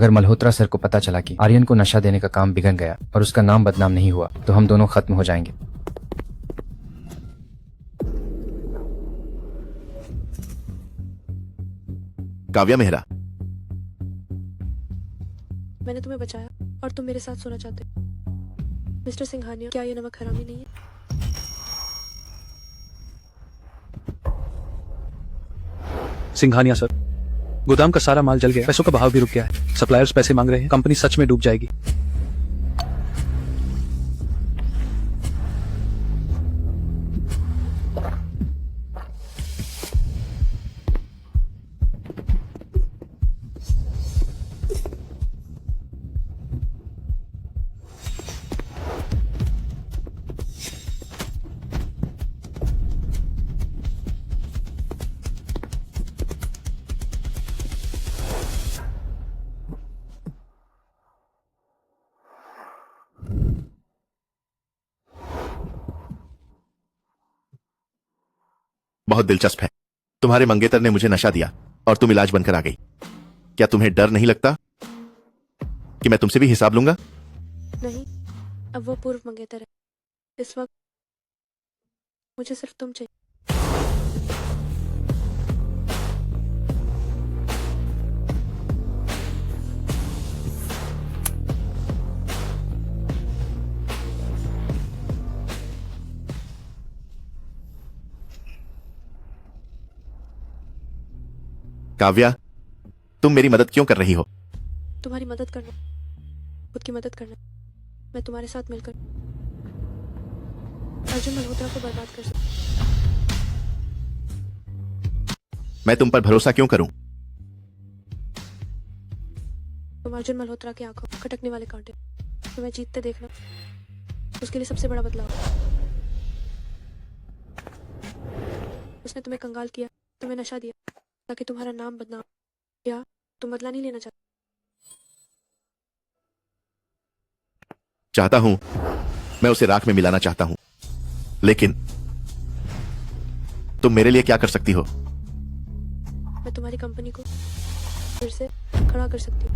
अगर मल्होत्रा सर को पता चला कि आर्यन को नशा देने का काम बिगड़ गया और उसका नाम बदनाम नहीं हुआ तो हम दोनों खत्म हो जाएंगे। काव्या मेहरा, मैंने तुम्हें बचाया और तुम मेरे साथ सोना चाहते हो। मिस्टर सिंघानिया, क्या ये नमक हरामी नहीं है? सिंघानिया सर, गोदाम का सारा माल जल गया, पैसों का बहाव भी रुक गया है, सप्लायर्स पैसे मांग रहे हैं, कंपनी सच में डूब जाएगी। बहुत दिलचस्प है। तुम्हारे मंगेतर ने मुझे नशा दिया और तुम इलाज बनकर आ गई। क्या तुम्हें डर नहीं लगता कि मैं तुमसे भी हिसाब लूंगा? नहीं, अब वो पूर्व मंगेतर है। इस वक्त मुझे सिर्फ तुम चाहिए। काव्या, तुम मेरी मदद क्यों कर रही हो? तुम्हारी मदद करना, खुद की मदद करना। मैं तुम्हारे साथ मिलकर अर्जुन मल्होत्रा को बर्बाद कर सकती। मैं तुम पर भरोसा क्यों करूं? तुम अर्जुन मल्होत्रा की आंखों खटकने वाले कांटे, तुम्हें जीतते देखना उसके लिए सबसे बड़ा बदलाव। उसने तुम्हें कंगाल किया, तुम्हें नशा दिया ताकि तुम्हारा नाम बदनाम। क्या तुम बदला नहीं लेना चाहता हूं, मैं उसे राख में मिलाना चाहता हूं, लेकिन तुम मेरे लिए क्या कर सकती हो? मैं तुम्हारी कंपनी को फिर से खड़ा कर सकती हूँ।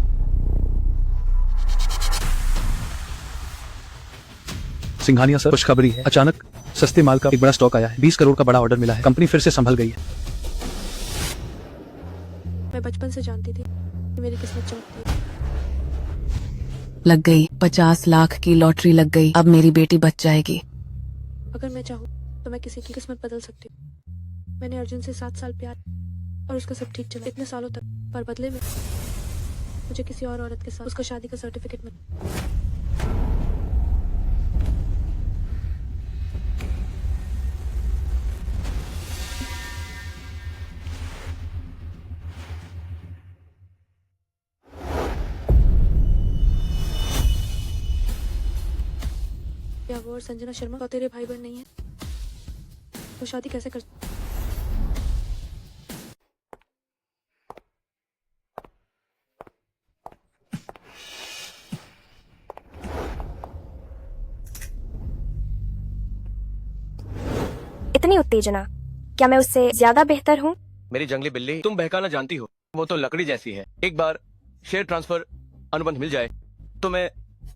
सिंघानिया सर, खुशखबरी है, अचानक सस्ते माल का एक बड़ा स्टॉक आया है, 20 करोड़ का बड़ा ऑर्डर मिला है, कंपनी फिर से संभल गई है। मैं बचपन से जानती थी कि मेरी किस्मत चमकती है। लग गई, 50 लाख की लॉटरी लग गई, अब मेरी बेटी बच जाएगी। अगर मैं चाहूँ तो मैं किसी की किस्मत बदल सकती हूँ। मैंने अर्जुन से 7 साल प्यार और उसका सब ठीक चला इतने सालों तक, पर बदले में मुझे किसी और औरत के साथ उसका शादी का सर्टिफिकेट मिला। क्या वो और संजना शर्मा तो तेरे भाई बहन नहीं है? वो शादी कैसे कर? इतनी उत्तेजना, क्या मैं उससे ज्यादा बेहतर हूँ? मेरी जंगली बिल्ली, तुम बहकाना जानती हो, वो तो लकड़ी जैसी है। एक बार शेयर ट्रांसफर अनुबंध मिल जाए तो मैं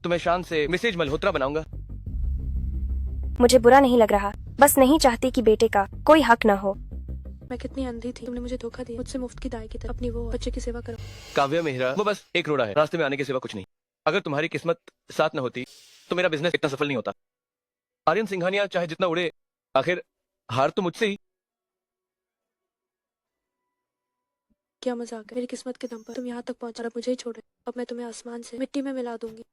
तुम्हें शान से मिसेज मल्होत्रा बनाऊंगा। मुझे बुरा नहीं लग रहा, बस नहीं चाहती कि बेटे का कोई हक न हो। मैं कितनी अंधी थी, तुमने मुझे धोखा दिया। मुझसे मुफ्त की दाई की तरह अपनी वो बच्चे की सेवा करो। काव्या मेहरा, वो बस एक रोड़ा है, रास्ते में आने के सिवा कुछ नहीं। अगर तुम्हारी किस्मत साथ न होती तो मेरा बिजनेस इतना सफल नहीं होता। आर्यन सिंघानिया चाहे जितना उड़े, आखिर हार तो मुझसे ही। क्या मजाक है? मेरी किस्मत के दम पर तुम यहाँ तक पहुँचा, अब मुझे ही छोड़े। अब मैं तुम्हें आसमान से मिट्टी में मिला दूंगी।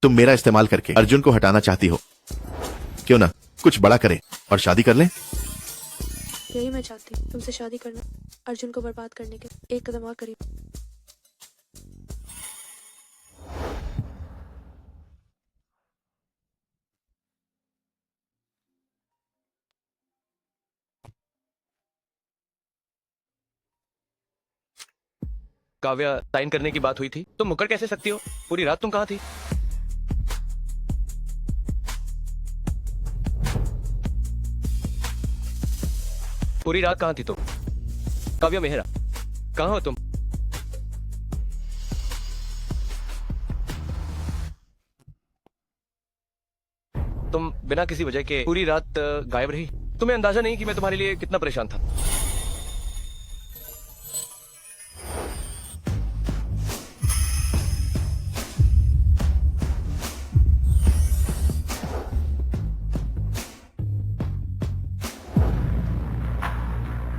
तुम मेरा इस्तेमाल करके अर्जुन को हटाना चाहती हो, क्यों ना कुछ बड़ा करें और शादी कर लें? यही मैं चाहती हूँ, तुमसे शादी करना, अर्जुन को बर्बाद करने के एक कदम और करीब। काव्या, साइन करने की बात हुई थी, तुम मुकर कैसे सकती हो? पूरी रात तुम कहाँ थी? पूरी रात कहाँ थी तुम? काव्या मेहरा, कहाँ हो तुम? बिना किसी वजह के पूरी रात गायब रही। तुम्हें अंदाजा नहीं कि मैं तुम्हारे लिए कितना परेशान था।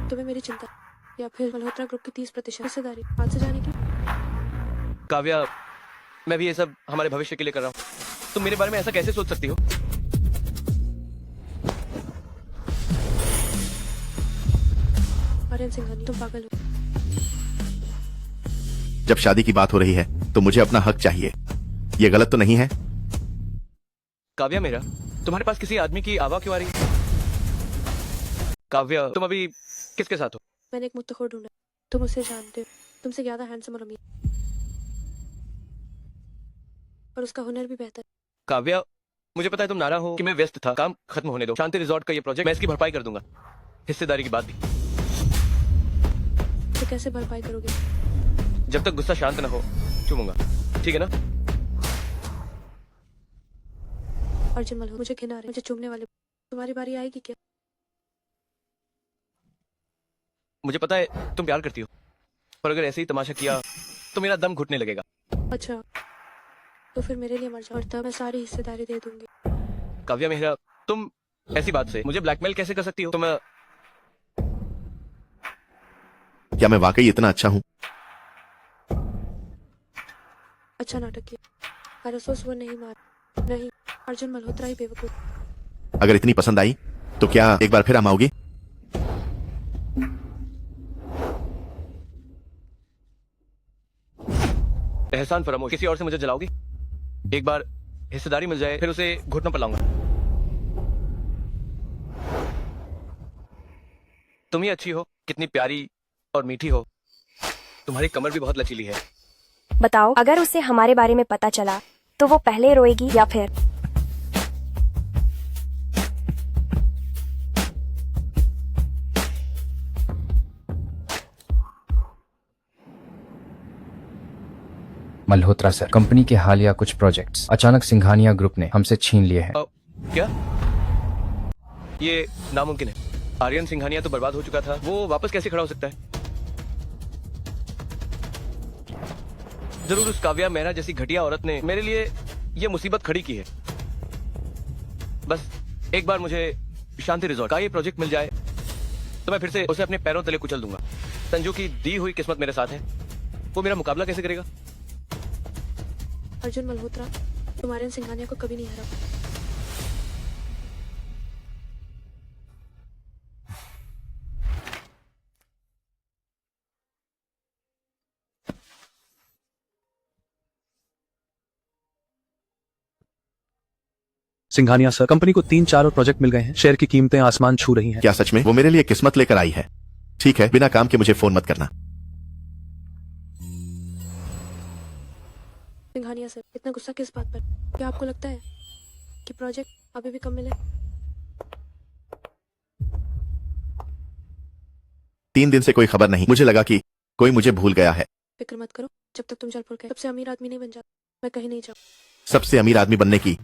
तुम्हें मेरी चिंता या फिर मल्होत्रा ग्रुप की 30% हिस्सेदारी हाथ से जाने की? काव्या, मैं भी ये सब हमारे भविष्य के लिए कर रहा हूँ। तुम मेरे बारे में ऐसा कैसे सोच सकती हो? आर्यन सिंघानिया, तुम पागल हो। जब शादी की बात हो रही है तो मुझे अपना हक चाहिए। ये गलत तो नहीं है? काव्या मेरा, तुम्हारे पास किसी आदमी की आवाज क्यों आ रही है? काव्या, तुम अभी किसके साथ हो? मैंने एक मुत्तखोर ढूंढा, तुम उसे जानते हो। तुमसे ज्यादा हैंडसम और अमीर, और उसका हुनर भी बेहतर। काव्या, मुझे पता है तुम नाराज हो कि मैं व्यस्त था। काम खत्म होने दो। शांति रिजॉर्ट का ये प्रोजेक्ट, मैं इसकी भरपाई कर दूंगा। हिस्सेदारी की बात भी। तो कैसे भरपाई करोगे? जब तक गुस्सा शांत ना हो चूमूंगा, ठीक है ना? अर्जुन मल्होत्रा, मुझे घिना रहे, मुझे चूमने वाले। तुम्हारी बारी आएगी क्या? मुझे पता है तुम प्यार करती हो, पर अगर ऐसे ही तमाशा किया तो मेरा दम घुटने लगेगा। अच्छा, तो फिर मेरे लिए मर जाओ, और तब मैं सारी हिस्सेदारी दे दूंगी। काव्या मेहरा, तुम ऐसी बात से मुझे ब्लैकमेल कैसे कर सकती हो? तुम क्या मैं वाकई इतना अच्छा हूं? अच्छा नाटक किया, पर अफसोस वो नहीं मार। नहीं, अर्जुन मल्होत्रा ही बेवकूफ। अगर इतनी पसंद आई तो क्या एक बार फिर हम आओगी? एहसान फरामोश, किसी और से मुझे जलाओगी? एक बार हिस्सेदारी मिल जाए फिर उसे घुटनों पर लाऊंगा। तुम ही अच्छी हो, कितनी प्यारी और मीठी हो। तुम्हारी कमर भी बहुत लचीली है। बताओ, अगर उसे हमारे बारे में पता चला तो वो पहले रोएगी या फिर? मल्होत्रा सर, कंपनी के हालिया कुछ प्रोजेक्ट्स अचानक सिंघानिया ग्रुप ने हमसे छीन लिए हैं। क्या? ये नामुमकिन है। आर्यन सिंघानिया तो बर्बाद हो चुका था, वो वापस कैसे खड़ा हो सकता है? जरूर उस काव्या मेहरा जैसी घटिया औरत ने मेरे लिए ये मुसीबत खड़ी की है। बस एक बार मुझे शांति रिजॉर्ट का ये प्रोजेक्ट मिल जाए तो मैं फिर से उसे अपने पैरों तले कुचल दूंगा। संजू की दी हुई किस्मत मेरे साथ है, वो मेरा मुकाबला कैसे करेगा? अर्जुन मल्होत्रा, तुम आर्यन सिंघानिया को कभी नहीं हरा। सिंघानिया सर, कंपनी को 3-4 और प्रोजेक्ट मिल गए हैं। शेयर की कीमतें आसमान छू रही हैं। क्या सच में? वो मेरे लिए किस्मत लेकर आई है। ठीक है, बिना काम के मुझे फोन मत करना। सिंघानिया सर, इतना गुस्सा किस बात पर? क्या आपको लगता है कि प्रोजेक्ट अभी भी कम मिले? 3 दिन से कोई खबर नहीं। मुझे लगा कि कोई मुझे भूल गया है। फिक्र मत करो, जब तक तुम जलपुर के सबसे अमीर आदमी नहीं बन जाते, मैं कहीं नहीं जाऊँ। सबसे अमीर आदमी बनने की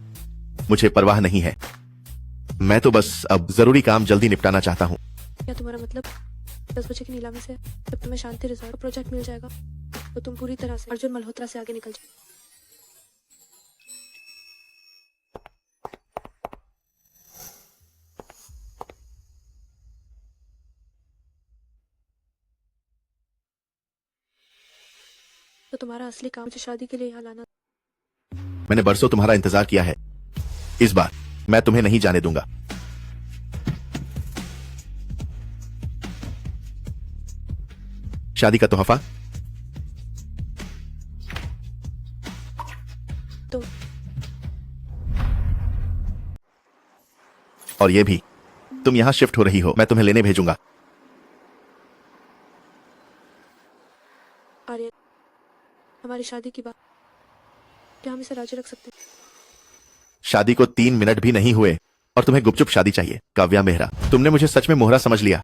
मुझे परवाह नहीं है। मैं तो बस अब जरूरी काम जल्दी निपटाना चाहता हूँ। क्या तुम्हारा मतलब 10 बजे की नीलामी से जब तुम्हें शांति रिजॉर्ट प्रोजेक्ट मिल जाएगा तो तुम पूरी तरह से अर्जुन मल्होत्रा से आगे निकल जाओ? तो तुम्हारा असली काम मुझे शादी के लिए यहाँ लाना। मैंने बरसों तुम्हारा इंतजार किया है। इस बार मैं तुम्हें नहीं जाने दूंगा। शादी का तोहफा तो और ये भी। तुम यहां शिफ्ट हो रही हो, मैं तुम्हें लेने भेजूंगा। आर्यन, हमारी शादी की बात, क्या हम इसे राजी रख सकते हैं? शादी को 3 मिनट भी नहीं हुए और तुम्हें गुपचुप शादी चाहिए? काव्या मेहरा, तुमने मुझे सच में मोहरा समझ लिया।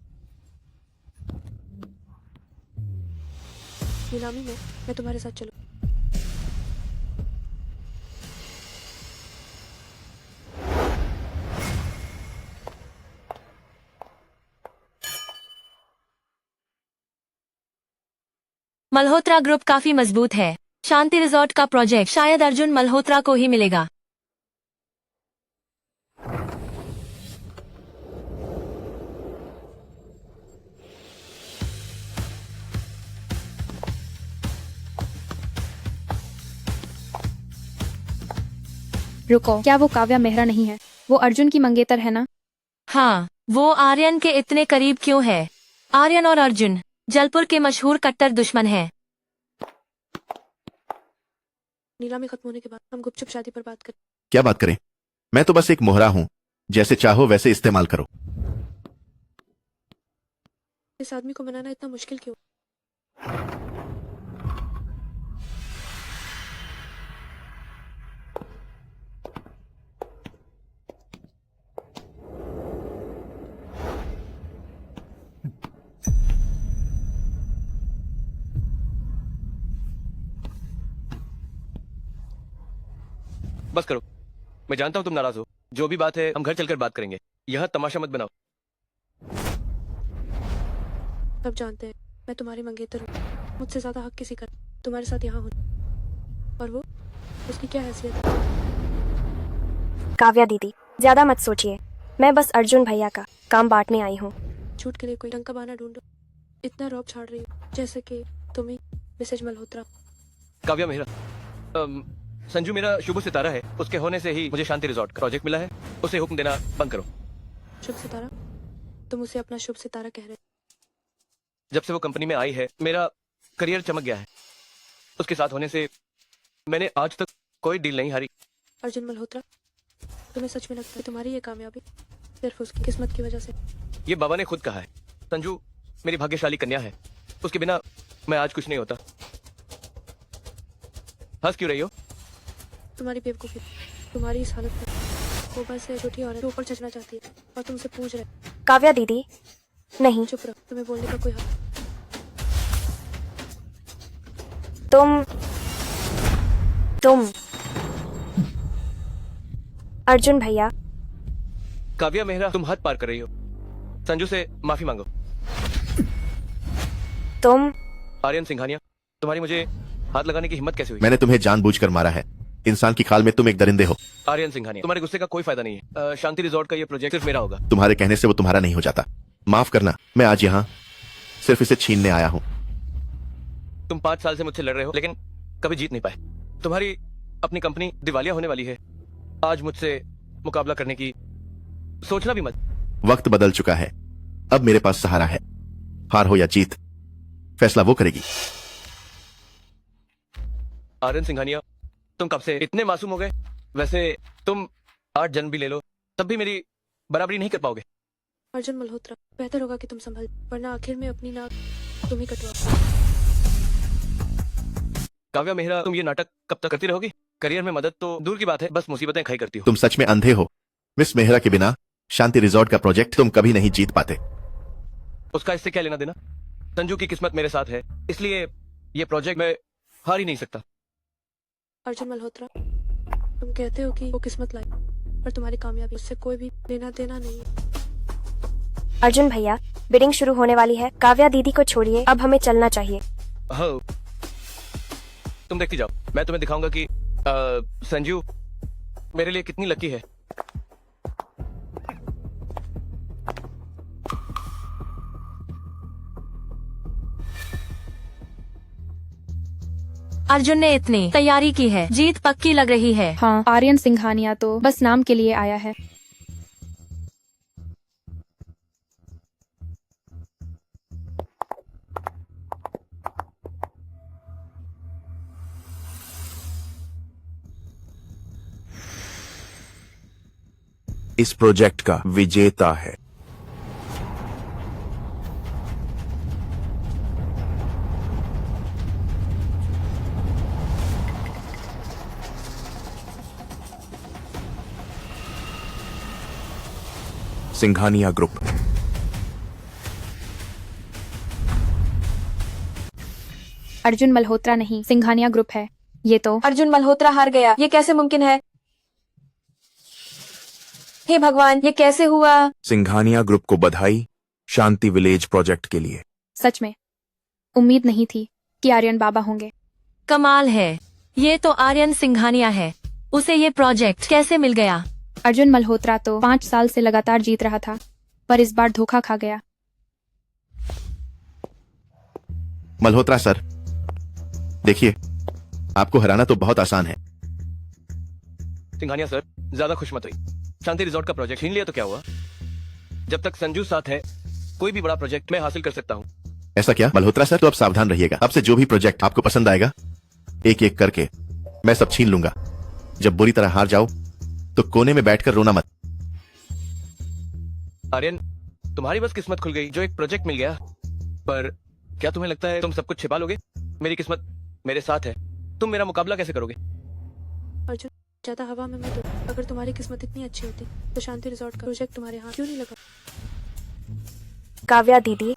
नीलामी में मैं तुम्हारे साथ चलूं? मल्होत्रा ग्रुप काफी मजबूत है। शांति रिजॉर्ट का प्रोजेक्ट शायद अर्जुन मल्होत्रा को ही मिलेगा। रुको, क्या वो काव्या मेहरा नहीं है? वो अर्जुन की मंगेतर है ना? हाँ, वो आर्यन के इतने करीब क्यों है? आर्यन और अर्जुन जलपुर के मशहूर कट्टर दुश्मन हैं। नीलामी खत्म होने के बाद हम गुपचुप शादी पर बात करें। क्या बात करें? मैं तो बस एक मोहरा हूं, जैसे चाहो वैसे इस्तेमाल करो। इस आदमी को मनाना इतना मुश्किल क्यों? बस करो। मैं जानता हूँ तुम नाराज हो। जो भी बात है हम घर चलकर बात करेंगे। यह तमाशा मत बनाओ। सब जानते हैं मैं तुम्हारी मंगेतर हूँ। मुझसे ज्यादा हक किसी का नहीं तुम्हारे साथ यहाँ हूँ। और वो, उसकी क्या हैसियत है? काव्या दीदी, ज्यादा मत सोचिए। मैं बस अर्जुन भैया का काम बांटने आई हूँ। झूठ के लिए कोई ढंग का बहाना ढूंढो। इतना रौब छाड़ रही हो जैसे कि तुम ही मिसेज मल्होत्रा। काव्या मेहरा, संजू मेरा शुभ सितारा है। उसके होने से ही मुझे शांति रिजॉर्ट का प्रोजेक्ट मिला है। उसे हुक्म देना बंद करो। शुभ सितारा? तुम उसे अपना शुभ सितारा कह रहे हो? जब से वो कंपनी में आई है मेरा करियर चमक गया है। उसके साथ होने से मैंने आज तक कोई डील नहीं हारी। अर्जुन मल्होत्रा, तुम्हें सच में लगता है तुम्हारी ये कामयाबी सिर्फ उसकी किस्मत की वजह से? ये बाबा ने खुद कहा है। संजू मेरी भाग्यशाली कन्या है। उसके बिना मैं आज कुछ नहीं होता। हंस क्यों रही हो? तुम्हारी बेवकूफी, तुम्हारी इस हालत में वो बस एक छोटी औरत ऊपर चढ़ना चाहती है और तुमसे पूछ रहे। काव्या दीदी, नहीं। चुप रहो, तुम्हें बोलने का कोई हक। तुम अर्जुन भैया। काव्या मेहरा, तुम हद पार कर रही हो। संजू से माफी मांगो। तुम आर्यन सिंघानिया, तुम्हारी मुझे हाथ लगाने की हिम्मत कैसे हुई? मैंने तुम्हें जानबूझकर मारा है। इंसान की खाल में तुम एक दरिंदे हो। आर्यन सिंघानिया, तुम्हारे गुस्से का कोई फायदा नहीं है। शांति रिजॉर्ट का ये प्रोजेक्ट सिर्फ मेरा होगा। तुम्हारे कहने से वो तुम्हारा नहीं हो जाता। माफ करना, मैं आज यहाँ सिर्फ इसे छीनने आया हूँ। तुम 5 साल से मुझसे लड़ रहे हो लेकिन कभी जीत नहीं पाए। तुम्हारी अपनी कंपनी दिवालिया होने वाली है। आज मुझसे मुकाबला करने की सोचना भी मत। वक्त बदल चुका है। अब मेरे पास सहारा है। हार हो या जीत, फैसला वो करेगी। आर्यन सिंघानिया, तुम कब से इतने मासूम हो गए? वैसे तुम 8 जन्म भी ले लो तब भी मेरी बराबरी नहीं कर पाओगे। अर्जुन मल्होत्रा, बेहतर होगा कि तुम संभल, वरना आखिर में अपनी नाक तुम ही कटवाओ। काव्या मेहरा, तुम ये नाटक कब तक करती रहोगी? करियर में मदद तो दूर की बात है, बस मुसीबतें खाई करती हो। तुम सच में अंधे हो। मिस मेहरा के बिना शांति रिजॉर्ट का प्रोजेक्ट तुम कभी नहीं जीत पाते। उसका इससे क्या लेना देना? संजू की किस्मत मेरे साथ है, इसलिए ये प्रोजेक्ट मैं हार ही नहीं सकता। अर्जुन मल्होत्रा, तुम कहते हो कि वो किस्मत लाई, पर तुम्हारी कामयाबी उससे कोई भी लेना देना नहीं है। अर्जुन भैया, बिडिंग शुरू होने वाली है। काव्या दीदी को छोड़िए, अब हमें चलना चाहिए। हाँ, तुम देखती जाओ। मैं तुम्हें दिखाऊंगा कि संजू मेरे लिए कितनी लकी है। अर्जुन ने इतनी तैयारी की है, जीत पक्की लग रही है। हाँ, आर्यन सिंघानिया तो बस नाम के लिए आया है। इस प्रोजेक्ट का विजेता है सिंघानिया ग्रुप। अर्जुन मल्होत्रा नहीं, सिंघानिया ग्रुप है ये तो। अर्जुन मल्होत्रा हार गया, ये कैसे मुमकिन है? हे भगवान, ये कैसे हुआ? सिंघानिया ग्रुप को बधाई शांति विलेज प्रोजेक्ट के लिए। सच में उम्मीद नहीं थी। कि आर्यन बाबा होंगे। कमाल है, ये तो आर्यन सिंघानिया है। उसे ये प्रोजेक्ट कैसे मिल गया? अर्जुन मल्होत्रा तो 5 साल से लगातार जीत रहा था, पर इस बार धोखा खा गया। मल्होत्रा सर, देखिए, आपको हराना तो बहुत आसान है। सिंघानिया सर, ज्यादा खुश मत हुई। शांति रिजॉर्ट का प्रोजेक्ट छीन लिया तो क्या हुआ? जब तक संजू साथ है, कोई भी बड़ा प्रोजेक्ट मैं हासिल कर सकता हूँ। ऐसा क्या? मल्होत्रा सर, तो अब सावधान रहिएगा। अब से जो भी प्रोजेक्ट आपको पसंद आएगा, एक एक करके मैं सब छीन लूंगा। जब बुरी तरह हार जाओ तो कोने में बैठकर रोना मत। आर्यन, तुम्हारी बस किस्मत खुल गई जो एक प्रोजेक्ट मिल गया। पर क्या तुम्हें लगता है तुम सब कुछ छिपा लोगे? मेरी किस्मत मेरे साथ है, तुम मेरा मुकाबला कैसे करोगे? अर्जुन, ज्यादा हवा में मत उड़। अगर तुम्हारी किस्मत इतनी अच्छी होती तो शांति रिजॉर्ट का प्रोजेक्ट तुम्हारे हाथ क्यों नहीं लगा? काव्या दीदी,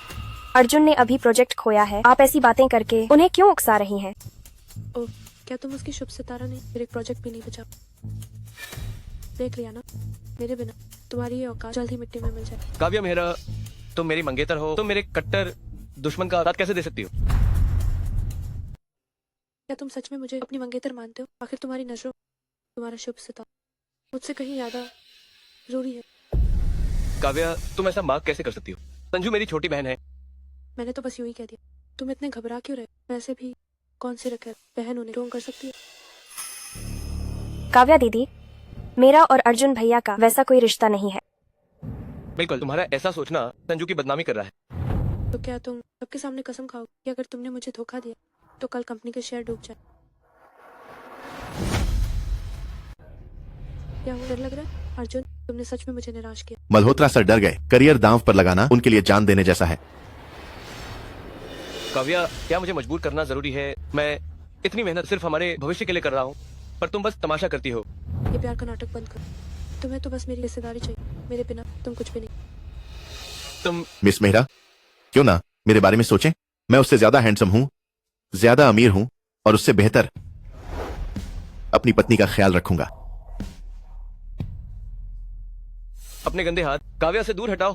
अर्जुन ने अभी प्रोजेक्ट खोया है, आप ऐसी बातें करके उन्हें क्यों उकसा रही हैं? ओह, क्या तुम उसकी शुभ सितारा नहीं? फिर एक प्रोजेक्ट भी नहीं बचा। देख लिया ना, मेरे बिना तुम्हारी ये औकात जल्द ही मिट्टी में मिल जाए। काव्या मेहरा, तुम मेरी मंगेतर हो, तुम मेरे कट्टर दुश्मन का साथ कैसे दे सकती हो? क्या तुम सच में मुझे अपनी मंगेतर मानते हो? आखिर तुम्हारी नजरों तुम्हारा शुभ सितारा मुझसे कहीं ज्यादा जरूरी है। काव्या, तुम ऐसा मार्क कैसे कर सकती हो? संजू मेरी छोटी बहन है। मैंने तो बस यूं ही कह दिया। तुम इतने घबरा क्यों रहे? वैसे भी कौन सी रखा बहन उन्हें रोंग कर सकती है? काव्या दीदी, मेरा और अर्जुन भैया का वैसा कोई रिश्ता नहीं है। बिल्कुल, तुम्हारा ऐसा सोचना संजू की बदनामी कर रहा है। तो क्या तुम सबके सामने कसम खाओ कि अगर तुमने मुझे धोखा दिया तो कल कंपनी के शेयर डूब जाए? क्या डर लग रहा है? अर्जुन, तुमने सच में मुझे निराश किया। मल्होत्रा सर डर गए। करियर दांव पर लगाना उनके लिए जान देने जैसा है। काव्या, क्या मुझे मजबूर करना जरूरी है? मैं इतनी मेहनत सिर्फ हमारे भविष्य के लिए कर रहा हूँ, पर तुम बस तमाशा करती हो। ये प्यार का नाटक बंद करो। तुम्हें तो बस मेरी हिस्सेदारी चाहिए, मेरे बिना तुम कुछ भी नहीं। तुम मिस मेहरा, क्यों ना मेरे बारे में सोचें? मैं उससे ज्यादा हैंडसम हूं, ज्यादा अमीर हूं और उससे बेहतर अपनी पत्नी का ख्याल रखूंगा। अपने गंदे हाथ काव्या से दूर हटाओ।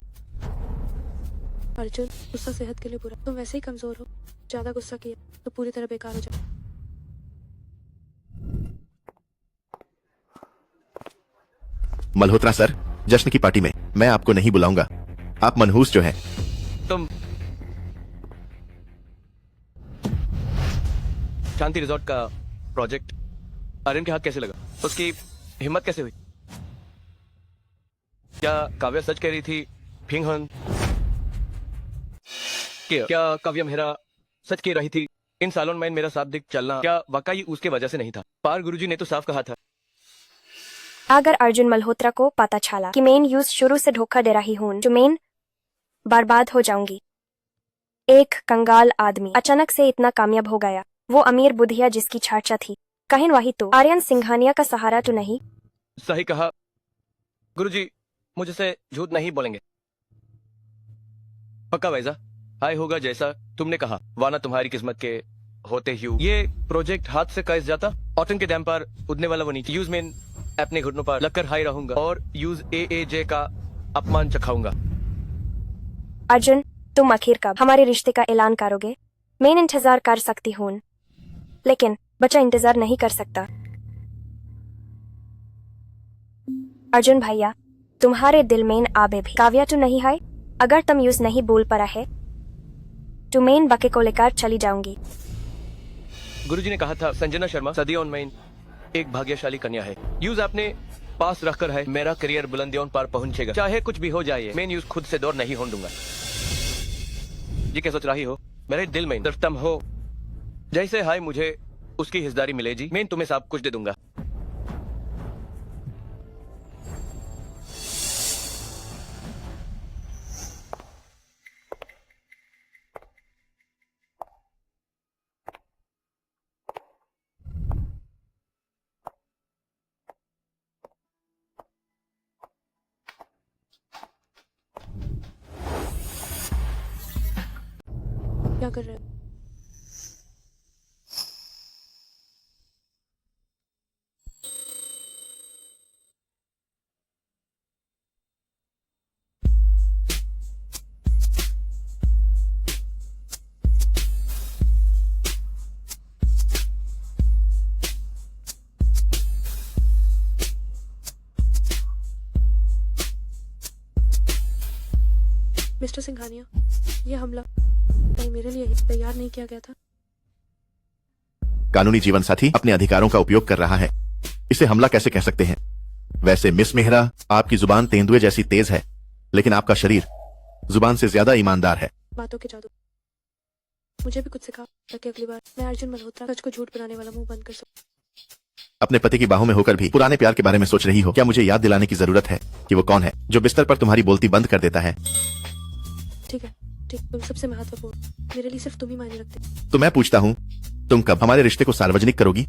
अर्जुन, गुस्सा सेहत के लिए बुरा। तुम वैसे ही कमजोर हो, ज्यादा गुस्सा किया तो पूरी तरह बेकार हो जाए। मल्होत्रा सर, जश्न की पार्टी में मैं आपको नहीं बुलाऊंगा। आप मनहूस जो हैं। तुम शांति रिजॉर्ट का प्रोजेक्ट आर्यन के हाथ कैसे लगा? उसकी हिम्मत कैसे हुई? क्या काव्या सच कह रही थी? फिंगहन, क्या काव्या मेहरा सच कह रही थी? इन सालों में मेरा साथ दिख चलना क्या वाकई उसके वजह से नहीं था? पार गुरुजी ने तो साफ कहा था। अगर अर्जुन मल्होत्रा को पता चला कि मैं यूज शुरू से धोखा दे रही हूँ तो मैं बर्बाद हो जाऊंगी। एक कंगाल आदमी अचानक से इतना कामयाब हो गया, वो अमीर बुधिया जिसकी चर्चा थी, कहीं वही तो आर्यन सिंघानिया का सहारा तो नहीं? सही कहा गुरुजी, मुझसे झूठ नहीं बोलेंगे। पक्का वैसा हाय होगा जैसा तुमने कहा। वाना तुम्हारी किस्मत के होते ही ये प्रोजेक्ट हाथ से कैसे जाता। ऑटन के डैम पर उड़ने वाला वो नीचे। यूज में अपने घुटनों पर लगकर हाई रहूंगा और यूज ए का अपमान चखाऊंगा। अर्जुन, तुम आखिर कब हमारे रिश्ते का ऐलान करोगे? मैं इंतजार कर सकती हूँ, लेकिन बच्चा इंतजार नहीं कर सकता। अर्जुन भैया, तुम्हारे दिल में आबे भी काव्या तो नहीं है? अगर तुम यूज नहीं बोल पा रहे तो मैं बके को लेकर चली जाऊंगी। गुरुजी ने कहा था संजना शर्मा सदियों में एक भाग्यशाली कन्या है। यूज आपने पास रखकर है मेरा करियर बुलंदियों पर पहुंचेगा, चाहे कुछ भी हो जाए। मैं यूज खुद से दौर नहीं होने दूंगा। ये क्या सोच रही हो? मेरे दिल में सिर्फ तुम हो। जैसे हाय मुझे उसकी हिस्सेदारी मिलेगी, मैं तुम्हें सब कुछ दे दूंगा। क्या कर रहे हो? मिस्टर सिंघानिया, ये हमला कहीं मेरे लिए ही तैयार नहीं किया गया था। कानूनी जीवन साथी अपने अधिकारों का उपयोग कर रहा है, इसे हमला कैसे कह सकते हैं? वैसे मिस मेहरा, आपकी जुबान तेंदुए जैसी तेज है, लेकिन आपका शरीर जुबान से ज्यादा ईमानदार है। बातों के जादू मुझे भी कुछ सिखा, ताकि अगली बार मैं अर्जुन मल्होत्रा सच को झूठ बनाने वाला मुंह बंद कर सकूं। अपने पति की बाहों में होकर भी पुराने प्यार के बारे में सोच रही हो? क्या मुझे याद दिलाने की जरूरत है कि वो कौन है जो बिस्तर पर तुम्हारी बोलती बंद कर देता है? ठीक है, ठीक, तुम सबसे महत्वपूर्ण, मेरे लिए सिर्फ तुम ही मायने रखते। तो मैं पूछता हूँ, तुम कब हमारे रिश्ते को सार्वजनिक करोगी?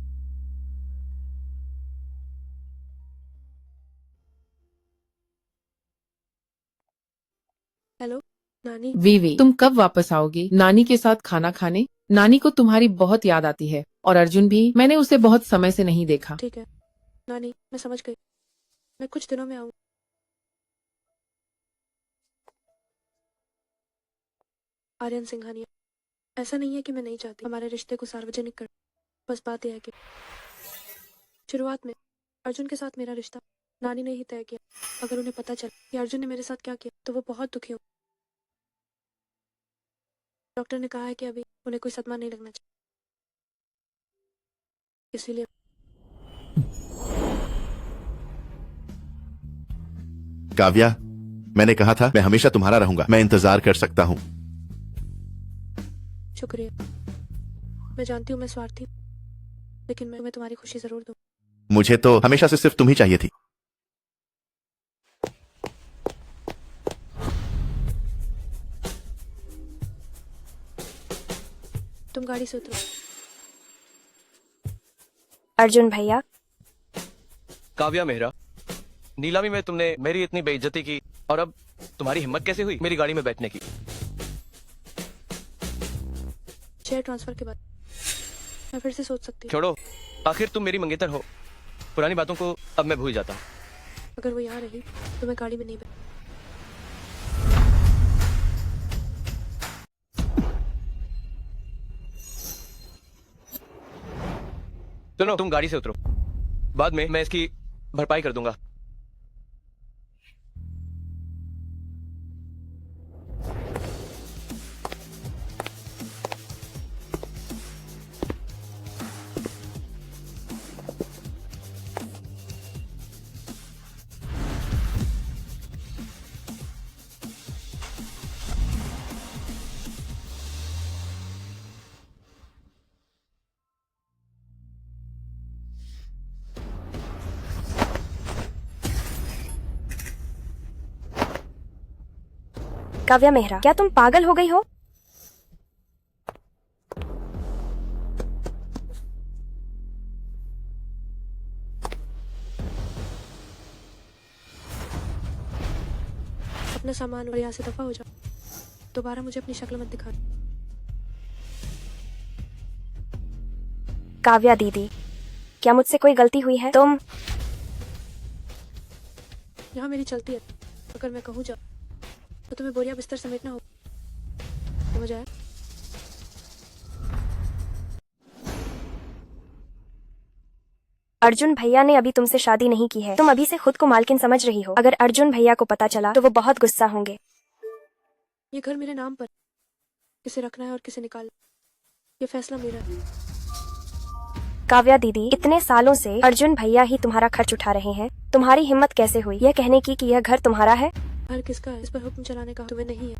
हेलो नानी, वीवी, तुम कब वापस आओगी नानी के साथ खाना खाने? नानी को तुम्हारी बहुत याद आती है और अर्जुन भी, मैंने उसे बहुत समय से नहीं देखा। ठीक है नानी, मैं समझ गई, मैं कुछ दिनों में आऊँ। आर्यन सिंघानिया, ऐसा नहीं है कि मैं नहीं चाहती हमारे रिश्ते को सार्वजनिक कर, बस बात यह है कि शुरुआत में अर्जुन के साथ मेरा रिश्ता नानी ने ही तय किया। अगर उन्हें पता चला कि अर्जुन ने मेरे साथ क्या किया तो वो बहुत दुखी हो। डॉक्टर ने कहा है कि अभी उन्हें कोई सदमा नहीं लगना चाहिए, इसीलिए काव्या, मैंने कहा था मैं हमेशा तुम्हारा रहूंगा। मैं इंतजार कर सकता हूँ। शुक्रिया। मैं जानती हूँ मैं स्वार्थी, लेकिन मैं तुम्हारी खुशी जरूर दूँ। मुझे तो हमेशा से सिर्फ तुम ही चाहिए थी। तुम गाड़ी से उतरो। अर्जुन भैया, काव्या मेहरा, नीलामी में तुमने मेरी इतनी बेइज्जती की और अब तुम्हारी हिम्मत कैसे हुई मेरी गाड़ी में बैठने की? शेयर ट्रांसफर के बाद मैं फिर से सोच सकती हूँ। छोड़ो, आखिर तुम मेरी मंगेतर हो। पुरानी बातों को अब मैं भूल जाता हूँ। अगर वो यहाँ रही तो मैं गाड़ी में नहीं बैठ। सुनो, तुम गाड़ी से उतरो, बाद में मैं इसकी भरपाई कर दूंगा। काव्या मेहरा, क्या तुम पागल हो गई हो? अपना सामान और यहाँ से दफा हो जाओ। दोबारा मुझे अपनी शक्ल मत दिखा। काव्या दीदी, क्या मुझसे कोई गलती हुई है? तुम यहाँ मेरी चलती है, अगर मैं कहूँ जा तो तुम्हें बोरिया बिस्तर समेटना हो। समझ आया? अर्जुन भैया ने अभी तुमसे शादी नहीं की है। तुम अभी से खुद को मालकिन समझ रही हो। अगर अर्जुन भैया को पता चला तो वो बहुत गुस्सा होंगे। ये घर मेरे नाम पर, किसे रखना है और किसे निकालना, ये फैसला मेरा है। काव्या दीदी, इतने सालों से अर्जुन भैया ही तुम्हारा खर्च उठा रहे हैं। तुम्हारी हिम्मत कैसे हुई यह कहने की कि यह घर तुम्हारा है? घर किसका है, इस पर हुक्म चलाने का तुम्हें नहीं है।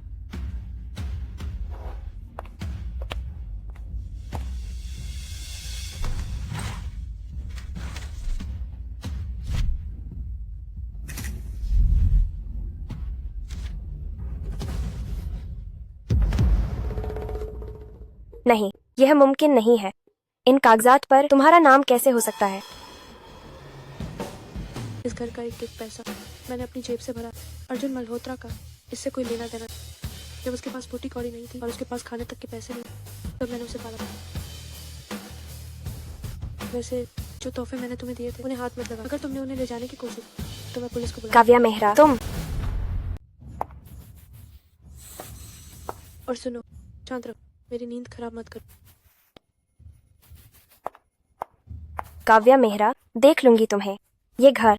नहीं, यह मुमकिन नहीं है। इन कागजात पर तुम्हारा नाम कैसे हो सकता है? इस घर का एक पैसा मैंने अपनी जेब से भरा। अर्जुन मल्होत्रा का इससे कोई लेना देना। जब उसके पास फूटी कौड़ी नहीं थी और उसके पास खाने तक के पैसे नहीं, तब मैंने उसे पाला। वैसे जो तोहफे मैंने तुम्हें दिए थे उन्हें हाथ मत लगा। अगर तुमने उन्हें ले जाने की कोशिश तो मैं पुलिस को बुला। काव्या मेहरा, तुम। और सुनो, शांत रहो, मेरी नींद खराब मत करो। काव्या मेहरा, देख लूंगी तुम्हें। ये घर,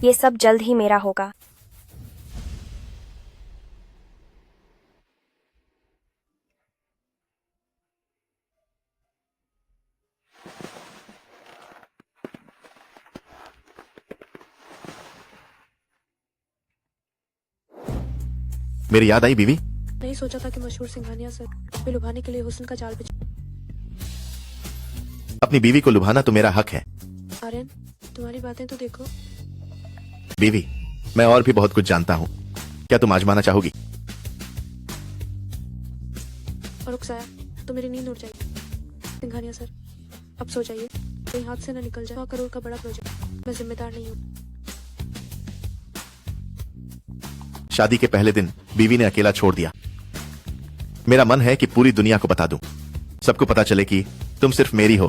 ये सब जल्द ही मेरा होगा। मेरी याद आई बीवी? नहीं सोचा था कि मशहूर सिंघानिया सर पे लुभाने के लिए हुस्न का जाल बिछा। अपनी बीवी को लुभाना तो मेरा हक है। आर्यन, तुम्हारी बातें तो देखो। बीवी, मैं और भी बहुत कुछ जानता हूँ, क्या तुम आजमाना चाहोगी? और रुखसाया, तो मेरी नींद उड़ जाएगी। सिंघानिया सर, अब सो जाइए, कहीं हाथ से न निकल जाए। 100 करोड़ का बड़ा प्रोजेक्ट, मैं जिम्मेदार नहीं हूँ। शादी के पहले दिन बीवी ने अकेला छोड़ दिया। मेरा मन है कि पूरी दुनिया को बता दूं, सबको पता चले कि तुम सिर्फ मेरी हो।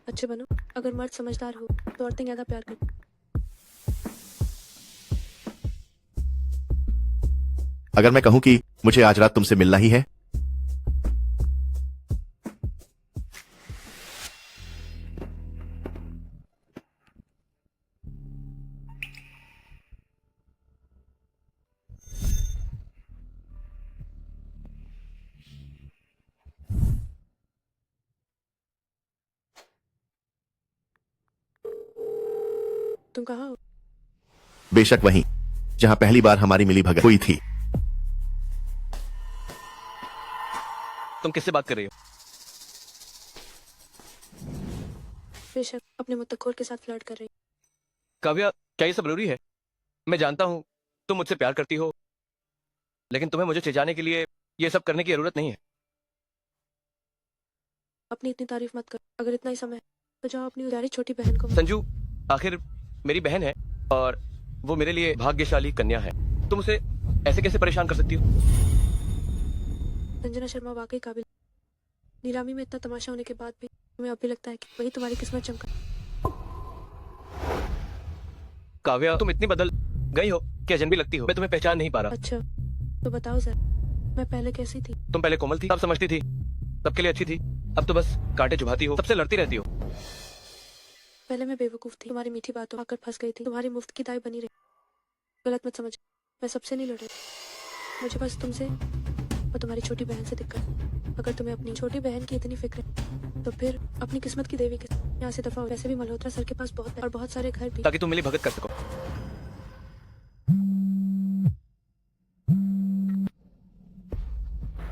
अच्छे बनो। अगर मर्द समझदार हो तो औरतें ज्यादा प्यार करती। अगर मैं कहूं कि मुझे आज रात तुमसे मिलना ही है, तुम कहाँ हो? बेशक वहीं जहां पहली बार हमारी मिली भगत हुई थी। तुम किससे बात कर रही हो? बेशक अपने मुत्तखोर के साथ फ्लर्ट कर रही। काव्या, क्या ये सब जरूरी है? मैं जानता हूँ तुम मुझसे प्यार करती हो, लेकिन तुम्हें मुझे चिढ़ाने के लिए ये सब करने की जरूरत नहीं है। अपनी इतनी तारीफ मत करो। अगर इतना ही समय है तो जाओ अपनी उदारी छोटी बहन को। संजू आखिर मेरी बहन है और वो मेरे लिए भाग्यशाली कन्या है। तुम उसे ऐसे कैसे परेशान कर सकती हो? संजना शर्मा वाकई काबिल। नीलामी में इतना तमाशा होने के बाद भी तुम्हें अब भी लगता है कि वही तुम्हारी किस्मत चमका। काव्या, तुम इतनी बदल गई हो कि अजनबी लगती हो। मैं तुम्हें पहचान नहीं पा रहा। अच्छा तो बताओ सर, मैं पहले कैसी थी? तुम पहले कोमल थी, तब समझती थी, सबके लिए अच्छी थी। अब तो बस कांटे चुभाती हो, सबसे लड़ती रहती हो। पहले मैं बेवकूफ थी, तुम्हारी मीठी बातों आकर फंस गई थी, तुम्हारी मुफ्त की दाई बनी रही। गलत मत समझ, मैं सबसे नहीं लड़ रही। मुझे बस तुमसे और तुम्हारी छोटी बहन से दिक्कत। अगर तुम्हें अपनी छोटी बहन की इतनी फिक्र है तो फिर अपनी किस्मत की देवी के यहाँ से दफा हो। वैसे भी मल्होत्रा सर के पास बहुत और बहुत सारे घर भी। ताकि तुम मिली भगत कर सको।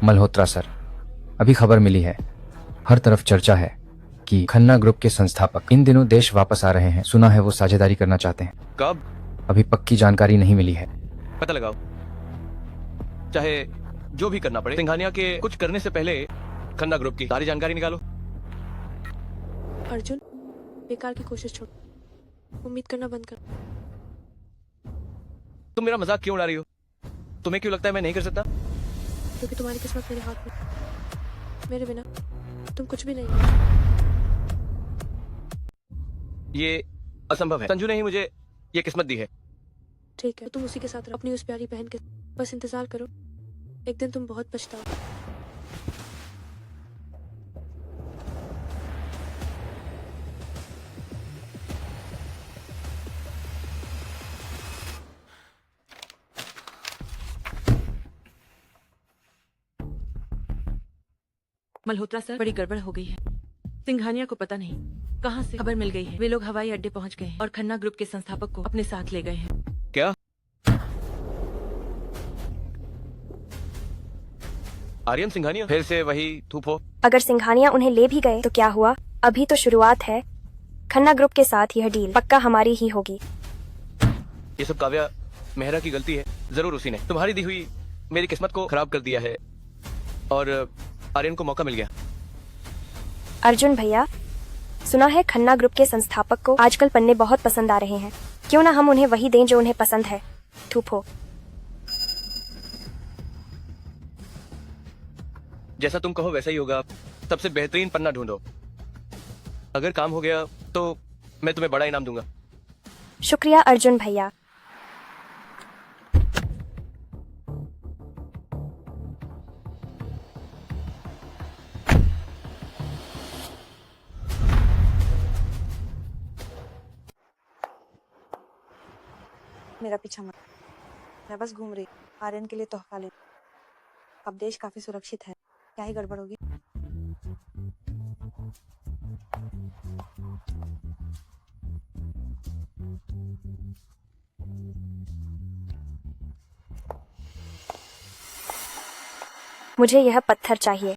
मल्होत्रा सर, अभी खबर मिली है, हर तरफ चर्चा है कि खन्ना ग्रुप के संस्थापक इन दिनों देश वापस आ रहे हैं। सुना है वो साझेदारी करना चाहते हैं। कब? अभी पक्की जानकारी नहीं मिली है। पता लगाओ, चाहे जो भी करना पड़े। सिंघानिया के कुछ करने से पहले खन्ना ग्रुप की सारी जानकारी निकालो। अर्जुन, बेकार की कोशिश छोड़, उम्मीद करना बंद कर। तुम मेरा मजाक क्यों उड़ा रही हो? तुम्हें क्यों लगता है मैं नहीं कर सकता? क्योंकि तुम्हारी किस्मत मेरे हाथ में। मेरे बिना तुम कुछ भी नहीं। ये असंभव है। संजू ने ही मुझे ये किस्मत दी है। ठीक है, तो तुम उसी के साथ रहो, अपनी उस प्यारी बहन के। बस इंतजार करो, एक दिन तुम बहुत पछताओ। मल्होत्रा सर, बड़ी गड़बड़ हो गई है। सिंघानिया को पता नहीं कहां से खबर मिल गई है। वे लोग हवाई अड्डे पहुंच गए हैं और खन्ना ग्रुप के संस्थापक को अपने साथ ले गए हैं। क्या? आर्यन सिंघानिया फिर से वही धूप हो? अगर सिंघानिया उन्हें ले भी गए तो क्या हुआ? अभी तो शुरुआत है। खन्ना ग्रुप के साथ यह डील पक्का हमारी ही होगी। ये सब काव्या मेहरा की गलती है। जरूर उसी ने तुम्हारी दी हुई मेरी किस्मत को खराब कर दिया है और आर्यन को मौका मिल गया। अर्जुन भैया, सुना है खन्ना ग्रुप के संस्थापक को आजकल पन्ने बहुत पसंद आ रहे हैं। क्यों ना हम उन्हें वही दें जो उन्हें पसंद है। थूप हो। जैसा तुम कहो वैसा ही होगा। सबसे बेहतरीन पन्ना ढूंढो। अगर काम हो गया तो मैं तुम्हें बड़ा इनाम दूंगा। शुक्रिया अर्जुन भैया। मेरा पीछा मत, मैं बस घूम रही। आर्यन के लिए तोहफा ले। अब देश काफी सुरक्षित है, क्या ही गड़बड़ होगी। मुझे यह पत्थर चाहिए।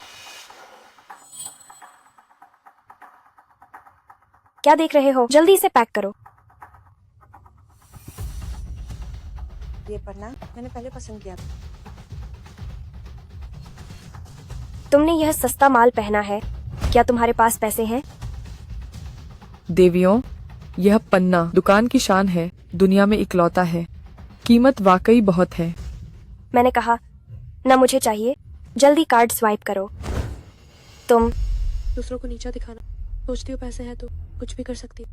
क्या देख रहे हो? जल्दी इसे पैक करो। ये पढ़ना मैंने पहले पसंद किया था। तुमने यह सस्ता माल पहना है। क्या तुम्हारे पास पैसे हैं? देवियों, यह पन्ना दुकान की शान है, दुनिया में इकलौता है। कीमत वाकई बहुत है। मैंने कहा न, मुझे चाहिए। जल्दी कार्ड स्वाइप करो। तुम दूसरों को नीचा दिखाना सोचती हो, पैसे हैं तो कुछ भी कर सकती हो।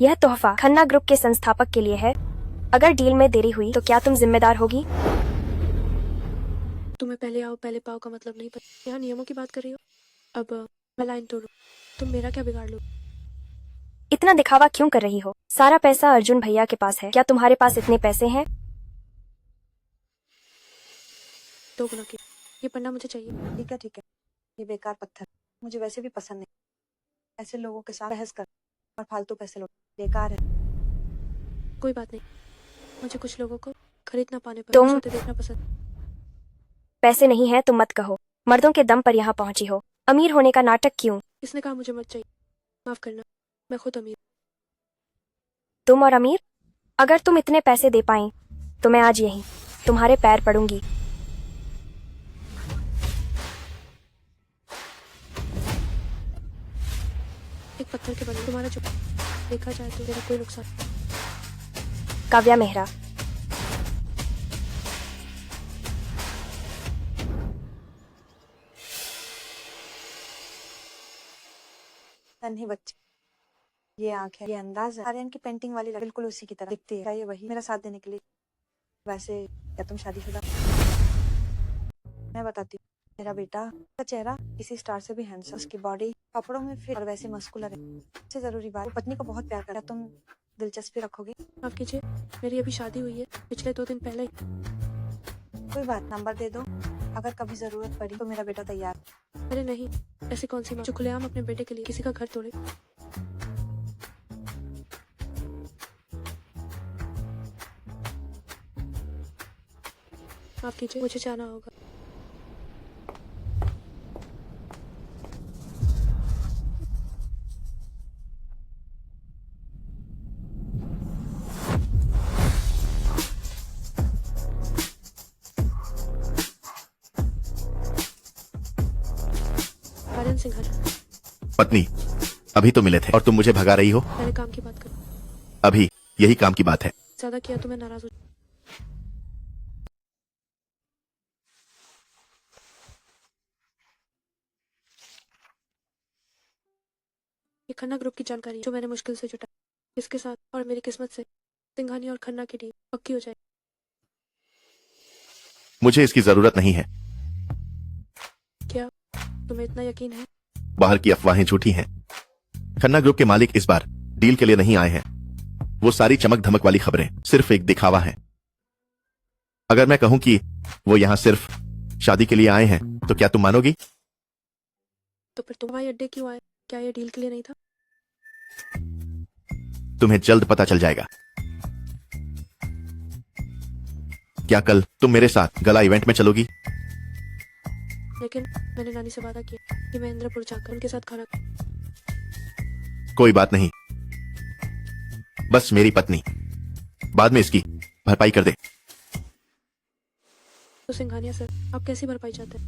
यह तोहफा खन्ना ग्रुप के संस्थापक के लिए है। अगर डील में देरी हुई तो क्या तुम जिम्मेदार होगी? तुम्हें पहले आओ पहले पाओ का मतलब नहीं पता। यहाँ नियमों की बात कर रही हो। अब मैं लाइन तोड़ू, तुम मेरा क्या बिगाड़ लो? इतना दिखावा क्यों कर रही हो? सारा पैसा अर्जुन भैया के पास है। क्या तुम्हारे पास इतने पैसे हैं? 2 गुना की। ये पन्ना मुझे चाहिए। ठीक है, ये बेकार पत्थर मुझे वैसे भी पसंद नहीं। ऐसे लोगों के साथ बहस कर और फालतू पैसे लौट बेकार है। कोई बात नहीं, मुझे कुछ लोगों को खरीद ना पाने पर तुम- होते देखना पसंद। पैसे नहीं है तो मत कहो। मर्दों के दम पर यहाँ पहुंची हो। अमीर होने का नाटक क्यों? किसने कहा मुझे मत चाहिए? माफ करना, मैं खुद अमीर। तुम और अमीर? अगर तुम इतने पैसे दे पाई तो मैं आज यहीं तुम्हारे पैर पड़ूंगी। एक पत्थर के बदले तुम्हारा जो देखा जाए तो मेरा कोई नुकसान। काव्या मेहरा। नन्ही बच्ची, ये आंख है, ये अंदाज है। आर्यन की पेंटिंग वाली लड़की बिल्कुल उसी की तरह दिखती है। क्या ये वही मेरा साथ देने के लिए? वैसे क्या तुम शादीशुदा? मैं बताती हूँ। मेरा बेटा का चेहरा किसी स्टार से भी हैंडसम, उसकी बॉडी कपड़ों में फिट और वैसे मस्कुलर है। सबसे जरूरी बात, वो पत्नी को बहुत प्यार करता है। तुम दिलचस्पी रखोगी? माफ कीजिए, मेरी अभी शादी हुई है, पिछले 2 दिन पहले। कोई बात, नंबर दे दो। अगर कभी जरूरत पड़ी तो मेरा बेटा तैयार। अरे नहीं, ऐसी कौन सी माँ जो खुलेआम अपने बेटे के लिए किसी का घर तोड़े? माफ कीजिए, मुझे जाना होगा। आर्यन सिंघानिया, पत्नी, अभी तो मिले थे और तुम मुझे भगा रही हो। पहले काम की बात करो। अभी यही काम की बात है। ज्यादा किया तो मैं नाराज हो। ये खन्ना ग्रुप की जानकारी जो मैंने मुश्किल से जुटा, इसके साथ और मेरी किस्मत से सिंघानिया और खन्ना की डील पक्की हो जाए। मुझे इसकी जरूरत नहीं है। क्या तुम्हें इतना यकीन है? बाहर की अफवाहें झूठी हैं। खन्ना ग्रुप के मालिक इस बार डील के लिए नहीं आए हैं। वो सारी चमक धमक वाली खबरें सिर्फ एक दिखावा है। अगर मैं कहूं कि वो यहां सिर्फ शादी के लिए आए हैं तो क्या तुम मानोगी? तो फिर तुम हवाई अड्डे क्यों आए? क्या ये डील के लिए नहीं था? तुम्हें जल्द पता चल जाएगा। क्या कल तुम मेरे साथ गला इवेंट में चलोगी? लेकिन मैंने नानी से वादा किया कि मैं इंद्रपुर जाकर उनके साथ खाना। कोई बात नहीं, बस मेरी पत्नी बाद में इसकी भरपाई कर दे। तो सिंघानिया सर, आप कैसी भरपाई चाहते हैं?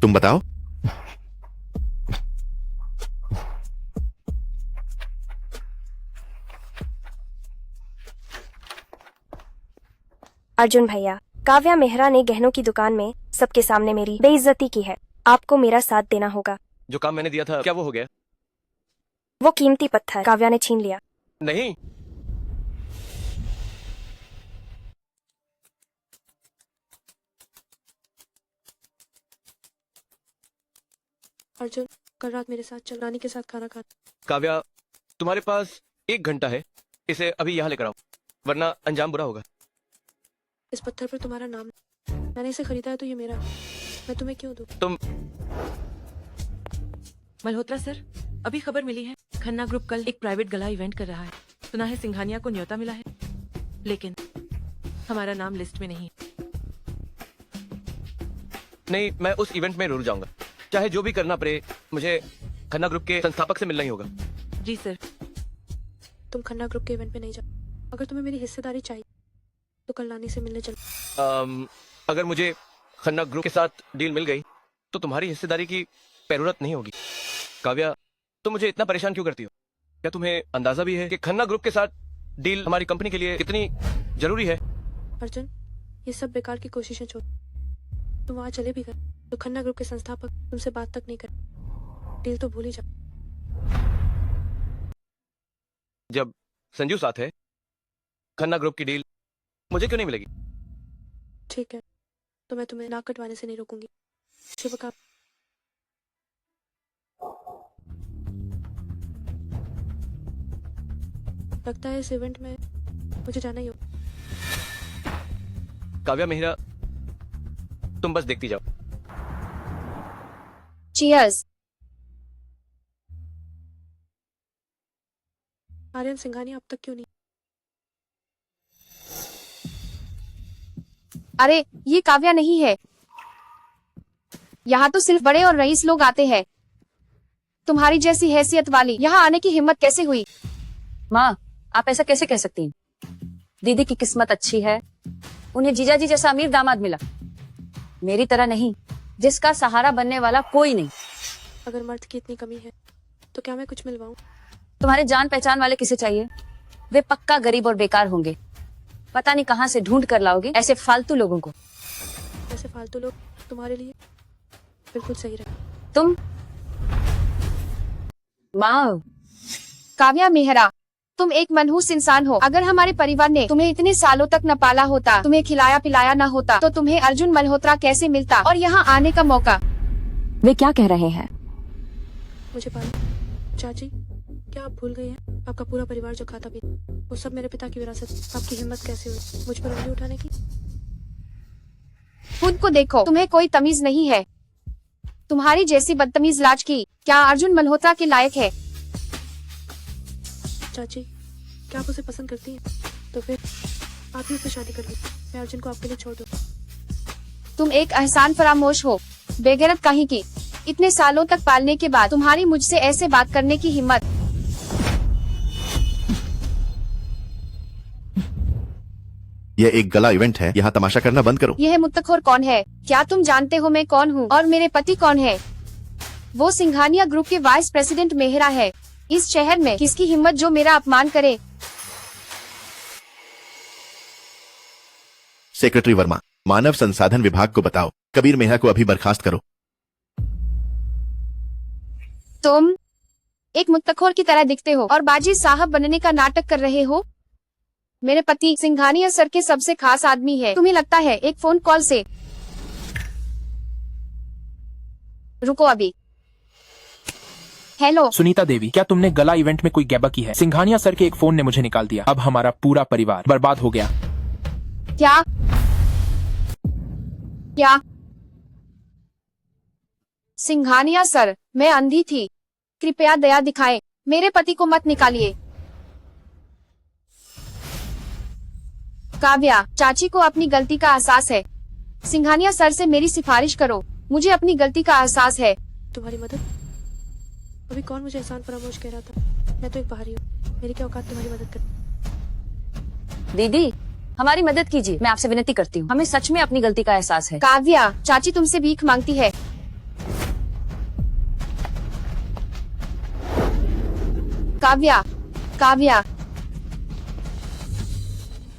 तुम बताओ। अर्जुन भैया, काव्या मेहरा ने गहनों की दुकान में सबके सामने मेरी बेइज्जती की है। आपको मेरा साथ देना होगा। जो काम मैंने दिया था क्या वो हो गया? वो कीमती पत्थर काव्या ने छीन लिया। नहीं, अर्जुन, कल रात मेरे साथ चल, नानी के साथ खाना खाना। काव्या, तुम्हारे पास 1 घंटा है। इसे अभी यहाँ लेकर आओ, वरना अंजाम बुरा होगा। इस पत्थर पर तुम्हारा नाम है। मैंने इसे खरीदा है तो ये मेरा है। मैं तुम्हें क्यों दूं? तुम मल्होत्रा सर, अभी खबर मिली है खन्ना ग्रुप कल एक प्राइवेट गला इवेंट कर रहा है। सुना है सिंघानिया को न्योता मिला है, लेकिन हमारा नाम लिस्ट में नहीं। नहीं, मैं उस इवेंट में जरूर जाऊंगा, चाहे जो भी करना पड़े। मुझे खन्ना ग्रुप के संस्थापक से मिलना ही होगा। जी सर। तुम खन्ना ग्रुप के इवेंट पे नहीं जाओ। अगर तुम्हें मेरी हिस्सेदारी चाहिए तो कल नानी से मिलने चलो। अगर मुझे खन्ना ग्रुप के साथ डील मिल गई तो तुम्हारी हिस्सेदारी की जरूरत नहीं होगी। काव्या, तुम मुझे इतना परेशान क्यों करती हो? क्या तुम्हें अंदाजा भी है कि खन्ना ग्रुप के साथ डील हमारी कंपनी के लिए कितनी जरूरी है? अर्जुन, ये सब बेकार की कोशिशें छोड़। तुम वहाँ चले भी गए तो खन्ना ग्रुप के संस्थापक तुमसे बात तक नहीं कर। डील तो भूल ही जाओ। जब संजू साथ है, खन्ना ग्रुप की डील मुझे क्यों नहीं मिलेगी? ठीक है, तो मैं तुम्हें नाक कटवाने से नहीं रोकूंगी। शुभ। लगता है इस इवेंट में मुझे जाना ही होगा। काव्या मेहरा, तुम बस देखती जाओ। चीयर्स। आर्यन सिंघानिया अब तक क्यों नहीं? अरे ये काव्या नहीं है। यहाँ तो सिर्फ बड़े और रईस लोग आते हैं। तुम्हारी जैसी हैसियत वाली यहाँ आने की हिम्मत कैसे हुई? माँ, आप ऐसा कैसे कह सकती हैं? दीदी की किस्मत अच्छी है, उन्हें जीजाजी जैसा अमीर दामाद मिला। मेरी तरह नहीं, जिसका सहारा बनने वाला कोई नहीं। अगर मर्द की इतनी कमी है तो क्या मैं कुछ मिलवाऊं? तुम्हारे जान पहचान वाले किसे चाहिए? वे पक्का गरीब और बेकार होंगे। पता नहीं कहाँ से ढूंढ कर लाओगे ऐसे फालतू लोगों को। ऐसे फालतू लोग तुम्हारे लिए बिल्कुल सही रहे। तुम माँ। काव्या मेहरा, तुम एक मनहूस इंसान हो। अगर हमारे परिवार ने तुम्हें इतने सालों तक न पाला होता, तुम्हें खिलाया पिलाया न होता, तो तुम्हें अर्जुन मल्होत्रा कैसे मिलता और यहाँ आने का मौका? वे क्या कह रहे हैं? मुझे पाला। चाची, क्या आप भूल गई हैं? आपका पूरा परिवार जो खाता भी वो सब मेरे पिता की विरासत। आपकी हिम्मत कैसे हुई मुझ पर उंगली उठाने की? खुद को देखो, तुम्हें कोई तमीज नहीं है। तुम्हारी जैसी बदतमीज लाज की क्या अर्जुन मल्होत्रा के लायक है? चाची, क्या आप उसे पसंद करती हैं? तो फिर आप ही उससे शादी कर ली। मैं अर्जुन को आपके लिए छोड़ दूँ। तुम एक एहसान फरामोश हो, बेगैरत कहीं की। इतने सालों तक पालने के बाद तुम्हारी मुझसे ऐसे बात करने की हिम्मत। यह एक गला इवेंट है, यहाँ तमाशा करना बंद करो। यह मुत्तखोर कौन है? क्या तुम जानते हो मैं कौन हूँ और मेरे पति कौन है? वो सिंघानिया ग्रुप के वाइस प्रेसिडेंट मेहरा है। इस शहर में किसकी हिम्मत जो मेरा अपमान करे? सेक्रेटरी वर्मा, मानव संसाधन विभाग को बताओ, कबीर मेहरा को अभी बर्खास्त करो। तुम एक मुत्तखोर की तरह दिखते हो और बाजी साहब बनने का नाटक कर रहे हो। मेरे पति सिंघानिया सर के सबसे खास आदमी है। तुम्हें लगता है एक फोन कॉल से? रुको अभी। हेलो सुनीता देवी, क्या तुमने गला इवेंट में कोई गैबा की है? सिंघानिया सर के एक फोन ने मुझे निकाल दिया। अब हमारा पूरा परिवार बर्बाद हो गया। क्या क्या? सिंघानिया सर, मैं अंधी थी, कृपया दया दिखाएं। मेरे पति को मत निकालिए। काव्या, चाची को अपनी गलती का एहसास है। सिंघानिया सर से मेरी सिफारिश करो, मुझे अपनी गलती का एहसास है। तुम्हारी मदद? अभी कौन मुझे एहसान फरामोश कह रहा था? मैं तो एक बाहरी हूँ, मेरी क्या औकात तुम्हारी मदद कर? दीदी, हमारी मदद कीजिए, मैं आपसे विनती करती हूँ। हमें सच में अपनी गलती का एहसास है। काव्या, चाची तुमसे भीख मांगती है। काव्या, काव्या,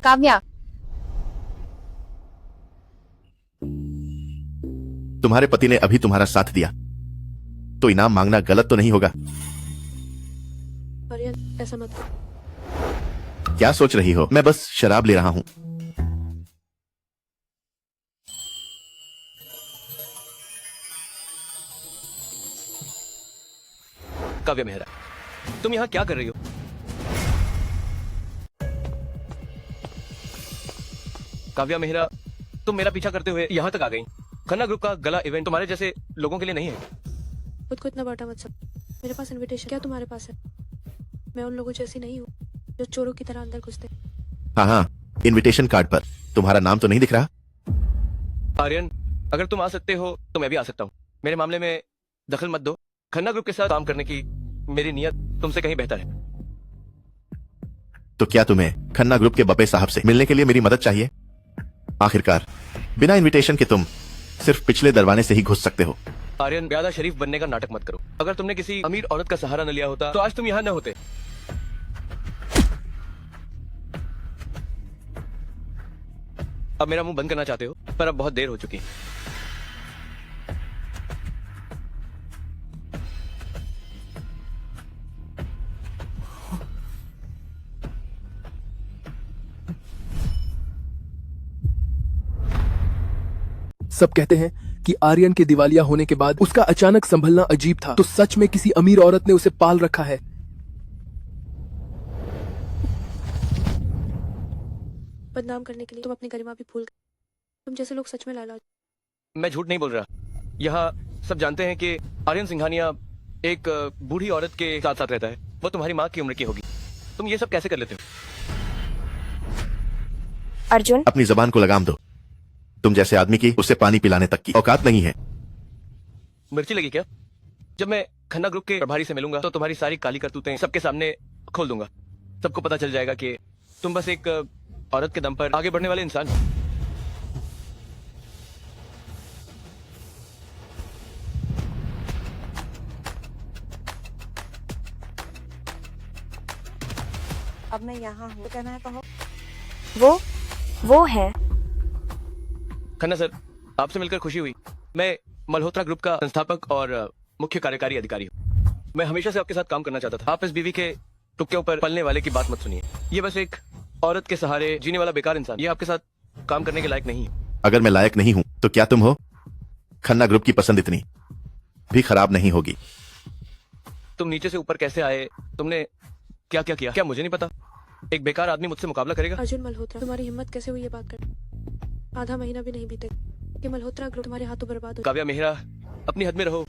काव्या। तुम्हारे पति ने अभी तुम्हारा साथ दिया, तो इनाम मांगना गलत तो नहीं होगा? आर्यन, ऐसा मत करो। क्या सोच रही हो? मैं बस शराब ले रहा हूँ। काव्या मेहरा, तुम यहाँ क्या कर रही हो? काव्या मेहरा, तुम मेरा पीछा करते हुए यहाँ तक आ गई। खन्ना ग्रुप का गला इवेंट तुम्हारे जैसे लोगों के लिए नहीं है। खुद को इतना बांटा मत सब। मेरे पास इनविटेशन क्या तुम्हारे पास है? मैं उन लोगों जैसी नहीं हूँ जो चोरों की तरह अंदर घुसते। हाँ हाँ, इनविटेशन कार्ड पर तुम्हारा नाम तो नहीं दिख रहा। आर्यन, अगर तुम आ सकते हो तो मैं भी आ सकता हूँ। मेरे मामले में दखल मत दो। खन्ना ग्रुप के साथ काम करने की मेरी नीयत तुमसे कहीं बेहतर है। तो क्या तुम्हें खन्ना ग्रुप के बपे साहब से मिलने के लिए मेरी मदद चाहिए? आखिरकार बिना इनविटेशन के तुम सिर्फ पिछले दरवाजे से ही घुस सकते हो। आर्यन, ज्यादा शरीफ बनने का नाटक मत करो। अगर तुमने किसी अमीर औरत का सहारा न लिया होता तो आज तुम यहाँ न होते। अब मेरा मुंह बंद करना चाहते हो, पर अब बहुत देर हो चुकी है। सब कहते हैं कि आर्यन के दिवालिया होने के बाद उसका अचानक संभलना अजीब था। तो सच में किसी अमीर औरत ने उसे पाल रखा है? बदनाम करने के लिए तुम अपनी गरिमा भी भूल गए। तुम जैसे लोग सच में लाला। मैं झूठ नहीं बोल रहा। यहाँ सब जानते हैं कि आर्यन सिंघानिया एक बूढ़ी औरत के साथ साथ रहता है। वो तुम्हारी माँ की उम्र की होगी। तुम ये सब कैसे कर लेते हो? अर्जुन, अपनी जबान को लगाम दो। तुम जैसे आदमी की उसे पानी पिलाने तक की औकात नहीं है। मिर्ची लगी क्या? जब मैं खन्ना ग्रुप के प्रभारी से मिलूंगा तो तुम्हारी सारी काली करतूतें सबके सामने खोल दूंगा। सबको पता चल जाएगा कि तुम बस एक औरत के दम पर आगे बढ़ने वाले इंसान हो। अब मैं यहाँ हूँ, तो कहना है कहो। वो है। खन्ना सर, आपसे मिलकर खुशी हुई। मैं मल्होत्रा ग्रुप का संस्थापक और मुख्य कार्यकारी अधिकारी हूँ। मैं हमेशा से आपके साथ काम करना चाहता था। आप इस बीवी के टुक्के ऊपर पलने वाले की बात मत सुनिए। ये बस एक औरत के सहारे जीने वाला बेकार इंसान। ये आपके साथ काम करने के लायक नहीं है। अगर मैं लायक नहीं हूं तो क्या तुम हो? खन्ना ग्रुप की पसंद इतनी भी खराब नहीं होगी। तुम नीचे से ऊपर कैसे आए? तुमने क्या क्या किया? क्या मुझे नहीं पता? एक बेकार आदमी मुझसे मुकाबला करेगा? अर्जुन मल्होत्रा, तुम्हारी हिम्मत कैसे हुई ये बात कर? आधा महीना भी नहीं बीते कि मल्होत्रा ग्रुप तुम्हारे हाथों बर्बाद हो। काव्या मेहरा, अपनी हद में रहो।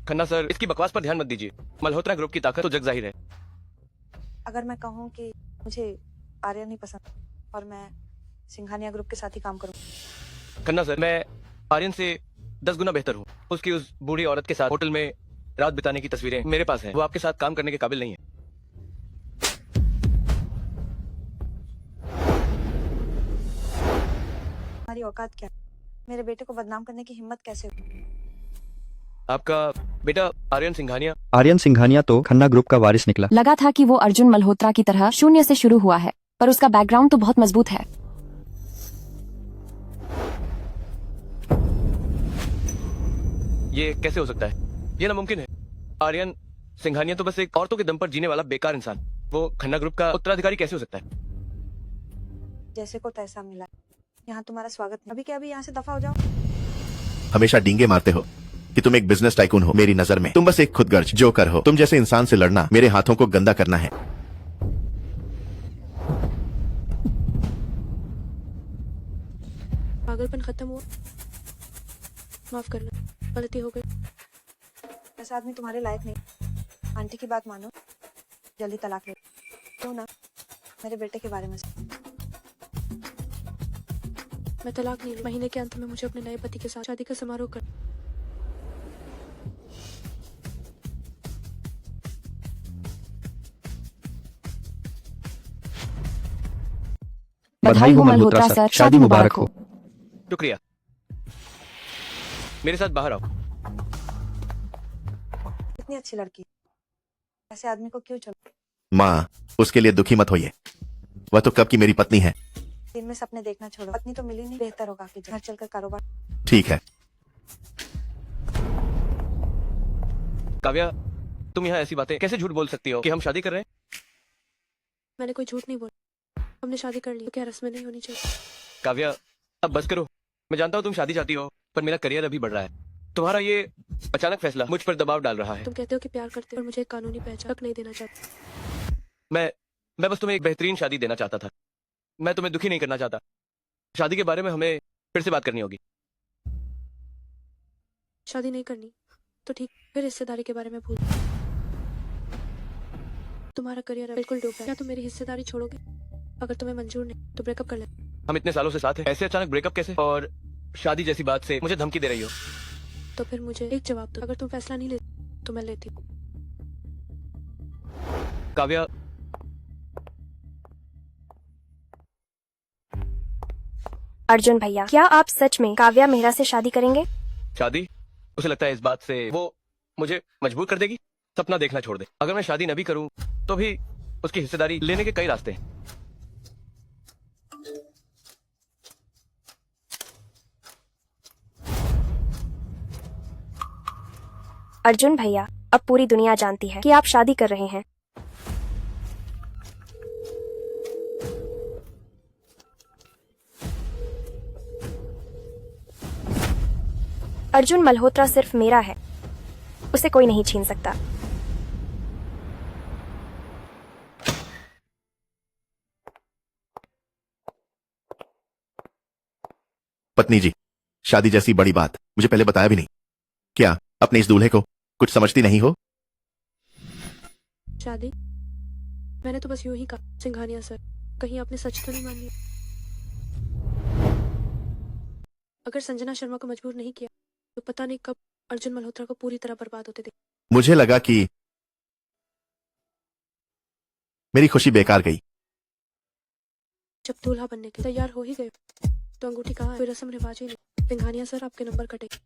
खन्ना सर, इसकी बकवास पर ध्यान मत दीजिए। मल्होत्रा ग्रुप की ताकत तो जग जाहिर है। अगर मैं कहूँ कि मुझे आर्यन नहीं पसंद और मैं सिंघानिया ग्रुप के साथ ही काम करूँ। खन्ना सर, मैं आर्यन से 10 गुना बेहतर हूँ। उसकी उस बूढ़ी औरत के साथ होटल में रात बिताने की तस्वीरें मेरे पास हैं। वो आपके साथ काम करने के काबिल नहीं है। हमारी औकात क्या? मेरे बेटे को बदनाम करने की हिम्मत कैसे हुई? आपका बेटा आर्यन सिंघानिया तो खन्ना ग्रुप का वारिस निकला। लगा था कि वो अर्जुन मल्होत्रा की तरह शून्य से शुरू हुआ है, पर उसका बैकग्राउंड तो बहुत मजबूत है। ये कैसे हो सकता है? ये नामुमकिन है। आर्यन सिंघानिया तो बस एक औरतों के दम पर जीने वाला बेकार इंसान। वो खन्ना ग्रुप का उत्तराधिकारी कैसे हो सकता है? जैसे को तैसा मिला। यहाँ तुम्हारा स्वागत नहीं। अभी क्या अभी यहाँ से दफा हो जाओ। हमेशा डींगे मारते हो कि तुम एक बिजनेस टाइकून हो। मेरी नजर में तुम बस एक खुदगर्ज जोकर हो। तुम जैसे इंसान से लड़ना मेरे हाथों को गंदा करना है। पागलपन खत्म हुआ? माफ करना, गलती हो गई। ऐसा आदमी तुम्हारे लायक नहीं। आंटी की बात मानो, जल्दी तलाक ले लो ना। मेरे बेटे के बारे में मैं तलाक नहीं लूं। महीने के अंत में मुझे अपने नए पति के साथ शादी का समारोह कर। बधाई हो मल्होत्रा सर, शादी मुबारक हो। शुक्रिया। मेरे साथ बाहर आओ। इतनी अच्छी लड़की, ऐसे आदमी को क्यों चलो? माँ, उसके लिए दुखी मत होइए। वह तो कब की मेरी पत्नी है। दिन में सपने देखना छोड़ो। पत्नी तो मिली नहीं, बेहतर होगा कि घर चलकर कारोबार। ठीक है। काव्या, तुम यहाँ ऐसी बातें कैसे झूठ बोल सकती हो कि हम शादी कर रहे हैं? मैंने कोई झूठ नहीं बोला। हमने शादी कर ली, तो क्या रस्में नहीं होनी चाहिए? काव्या, अब बस करो। मैं जानता हूँ तुम शादी चाहती हो, पर मेरा करियर अभी बढ़ रहा है। तुम्हारा ये अचानक फैसला मुझ पर दबाव डाल रहा है। तुम कहते हो कि प्यार करते हो, और मुझे एक कानूनी पहचान नहीं देना चाहते। मैं बस तुम्हें एक बेहतरीन शादी देना चाहता था। मैं तुम्हें दुखी नहीं करना चाहता। शादी के बारे में हमें फिर से बात करनी होगी। शादी नहीं करनी तो ठीक, फिर हिस्सेदारी के बारे में भूल। तुम्हारा करियर बिल्कुल डूबा है। क्या तुम मेरी हिस्सेदारी छोड़ोगे? अगर तुम्हें मंजूर नहीं तो ब्रेकअप कर ले। हम इतने सालों से साथ हैं, ऐसे अचानक ब्रेकअप कैसे? और शादी जैसी बात से मुझे धमकी दे रही हो? तो फिर मुझे एक जवाब दो, अगर तुम फैसला नहीं लेते तो मैं लेती। काव्या, अर्जुन भैया, क्या आप सच में काव्या मेहरा से शादी करेंगे? शादी? उसे लगता है इस बात से वो मुझे मजबूर कर देगी? सपना देखना छोड़ दे। अगर मैं शादी न भी करूं तो भी उसकी हिस्सेदारी लेने के कई रास्ते हैं। अर्जुन भैया, अब पूरी दुनिया जानती है कि आप शादी कर रहे हैं। अर्जुन मल्होत्रा सिर्फ मेरा है, उसे कोई नहीं छीन सकता। पत्नी जी, शादी जैसी बड़ी बात मुझे पहले बताया भी नहीं। क्या अपने इस दूल्हे को कुछ समझती नहीं हो? शादी? मैंने तो बस यूं ही कहा। सिंघानिया सर, कहीं आपने सच तो नहीं मान लिया? अगर संजना शर्मा को मजबूर नहीं किया तो पता नहीं कब अर्जुन मल्होत्रा को पूरी तरह बर्बाद होते देख। मुझे लगा कि मेरी खुशी बेकार गई। जब दूल्हा बनने के तैयार हो ही गए तो अंगूठी कहाँ है? कोई रस्म रिवाज ही नहीं। सिंघानिया सर, आपके नंबर कटेंगे।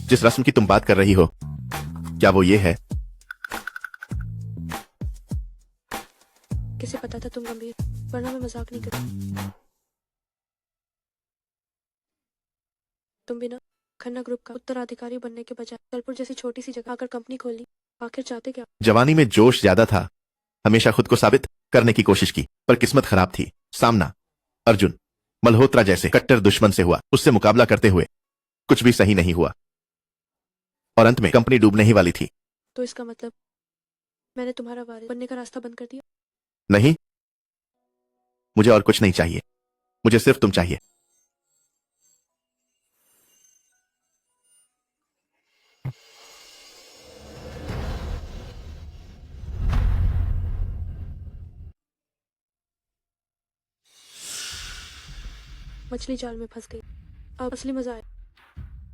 जिस रस्म की तुम बात कर रही हो, क्या वो ये है? किसे पता था तुम गंभीर, वरना मैं मजाक नहीं करती। तुम भी ना खन्ना ग्रुप का उत्तराधिकारी बनने के बजाय जलपुर जैसी छोटी सी जगह आकर कंपनी खोली। आखिर चाहते क्या? जवानी में जोश ज्यादा था, हमेशा खुद को साबित करने की कोशिश की, पर किस्मत खराब थी। सामना अर्जुन मल्होत्रा जैसे कट्टर दुश्मन से हुआ। उससे मुकाबला करते हुए कुछ भी सही नहीं हुआ और अंत में कंपनी डूबने ही वाली थी। तो इसका मतलब मैंने तुम्हारा वारिस बनने का रास्ता बंद कर दिया? नहीं, मुझे और कुछ नहीं चाहिए, मुझे सिर्फ तुम चाहिए। मछली जाल में फंस गई, अब असली मजा आया।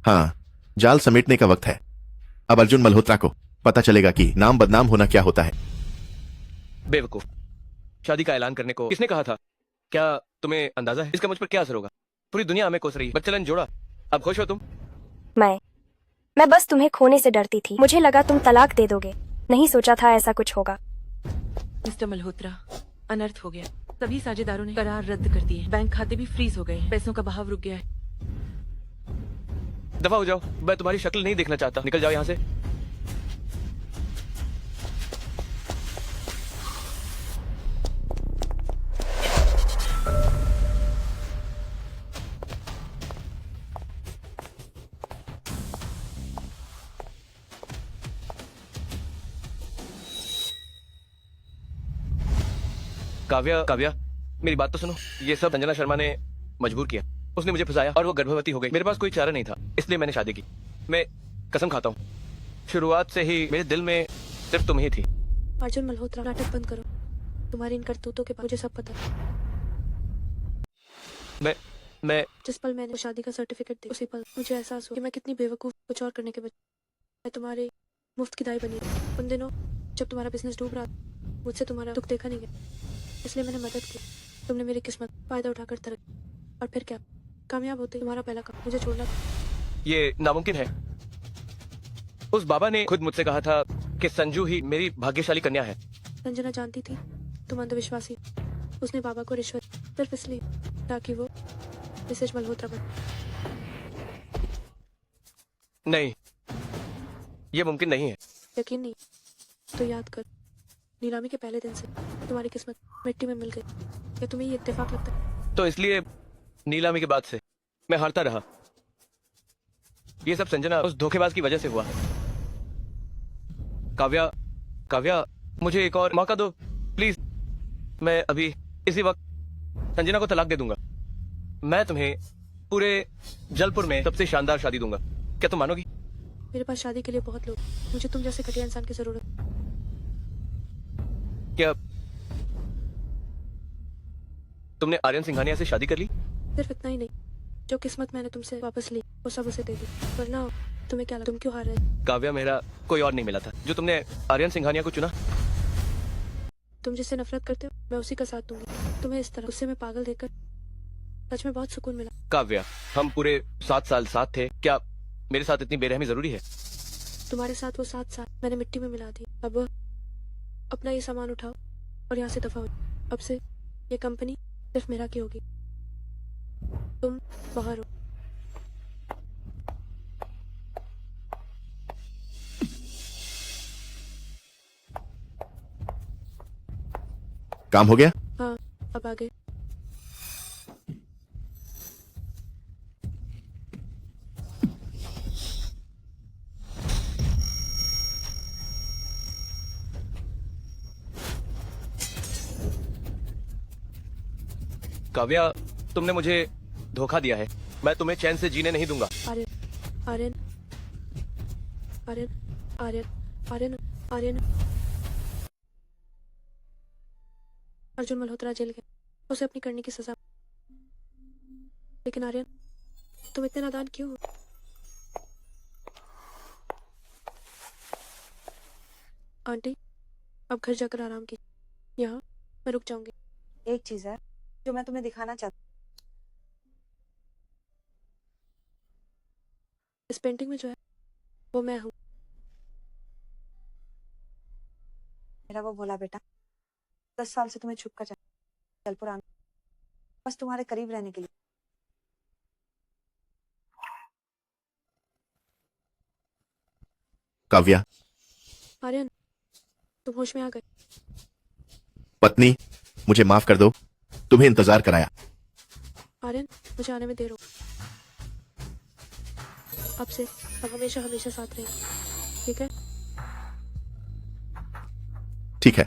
हाँ, जाल समेटने का वक्त है। अब अर्जुन मल्होत्रा को पता चलेगा कि नाम बदनाम होना क्या होता है। बेवकूफ, शादी का ऐलान करने को किसने कहा था? क्या तुम्हें अंदाजा है इसका मुझ पर क्या असर होगा? पूरी दुनिया हमें कोस रही है, बच्चलन जोड़ा। अब खुश हो तुम? मैं बस तुम्हें खोने से डरती थी। मुझे लगा तुम तलाक दे दोगे, नहीं सोचा था ऐसा कुछ होगा। मिस्टर मल्होत्रा, अनर्थ हो गया। सभी साझेदारों ने करार रद्द कर दिए, बैंक खाते भी फ्रीज हो गए, पैसों का बहाव रुक गया है। दफा हो जाओ, मैं तुम्हारी शक्ल नहीं देखना चाहता। निकल जाओ यहाँ से। काव्या, काव्या, मेरी बात तो सुनो। ये सब संजना शर्मा ने मजबूर किया। उसने मुझे फंसाया और वो गर्भवती हो गई। मेरे पास कोई चारा नहीं था, इसलिए मैंने शादी की। मैं कसम खाता हूँ, शुरुआत से ही मेरे दिल में सिर्फ तुम ही थी। अर्जुन मल्होत्रा, नाटक बंद करो। तुम्हारी इन करतूतों के बाद मुझे सब पता था। मैं जिस पल मैंने शादी का सर्टिफिकेट दिया, उसी पल मुझे एहसास हुआ कि मैं कितनी बेवकूफ, कुछ और करने के बजाय मैं तुम्हारे मुफ्त की दाई बनी। उन दिनों जब तुम्हारा बिजनेस डूब रहा था, मुझसे तुम्हारा दुख देखा नहीं गया, इसलिए मैंने मदद की। तुमने मेरी किस्मत फायदा उठाकर तरक्की, और फिर क्या, कामयाब होते तुम्हारा पहला काम मुझे छोड़ना था। ये नामुमकिन है। उस बाबा ने खुद मुझसे कहा था कि संजू ही मेरी भाग्यशाली कन्या है। संजना जानती थी तुम अंधविश्वासी। उसने बाबा को रिश्वत सिर्फ इसलिए ताकि वो मिसेज मल्होत्रा बने। नहीं, ये मुमकिन नहीं है। यकीन नहीं तो याद कर, नीलामी के पहले दिन से तुम्हारी किस्मत मिट्टी में मिल गई। क्या तुम्हें ये इत्तेफाक लगता है? तो इसलिए नीलामी के बाद से मैं हारता रहा। ये सब संजना उस धोखेबाज की वजह से हुआ। काव्या, काव्या, मुझे एक और मौका दो प्लीज। मैं अभी इसी वक्त संजना को तलाक दे दूंगा। मैं तुम्हें पूरे जलपुर में सबसे शानदार शादी दूंगा। क्या तुम मानोगी? मेरे पास शादी के लिए बहुत लोग, मुझे तुम जैसे घटिया इंसान की जरूरत। क्या तुमने आर्यन सिंघानिया से शादी कर ली? सिर्फ इतना ही नहीं, जो किस्मत मैंने तुमसे वापस ली वो सब उसे दे दी। वरना तुम्हें क्या लगा, तुम क्यों हार रहे? काव्या, मेरा कोई और नहीं मिला था। जो तुमने आर्यन सिंघानिया को चुना, तुम जिससे नफरत करते हो मैं उसी का साथ दूंगी। तुम्हें इस तरह गुस्से में पागल देखकर सच में बहुत सुकून मिला। काव्या, हम पूरे 7 साल साथ थे, क्या मेरे साथ इतनी बेरहमी जरूरी है? तुम्हारे साथ वो 7 साल मैंने मिट्टी में मिला दी। अब अपना ये सामान उठाओ और यहाँ से दफा हो। अब से ये कंपनी सिर्फ मेरा की होगी। तुम बाहर हो। काम हो गया? हाँ, अब आगे। काव्या, तुमने मुझे धोखा दिया है। मैं तुम्हें चैन से जीने नहीं दूंगा। आर्यन आर्यन आर्यन आर्यन आर्यन आर्यन अर्जुन मल्होत्रा जेल गया, उसे अपनी करने की सजा। लेकिन आर्यन, तुम इतने नादान क्यों हो? आंटी, अब घर जाकर आराम की। यहाँ मैं रुक जाऊंगी। एक चीज है जो मैं तुम्हें दिखाना चाहती इस पेंटिंग में जो है वो मैं हूँ। मेरा वो भोला बेटा 10 साल से तुम्हें छुप कर जलपुर आना, बस तुम्हारे करीब रहने के लिए। काव्या, आर्यन, तुम होश में आ गए। पत्नी, मुझे माफ कर दो, तुम्हें इंतजार कराया। आर्यन, मुझे आने में देर हो। अब से अब हमेशा हमेशा साथ रहेंगे, ठीक है? ठीक है।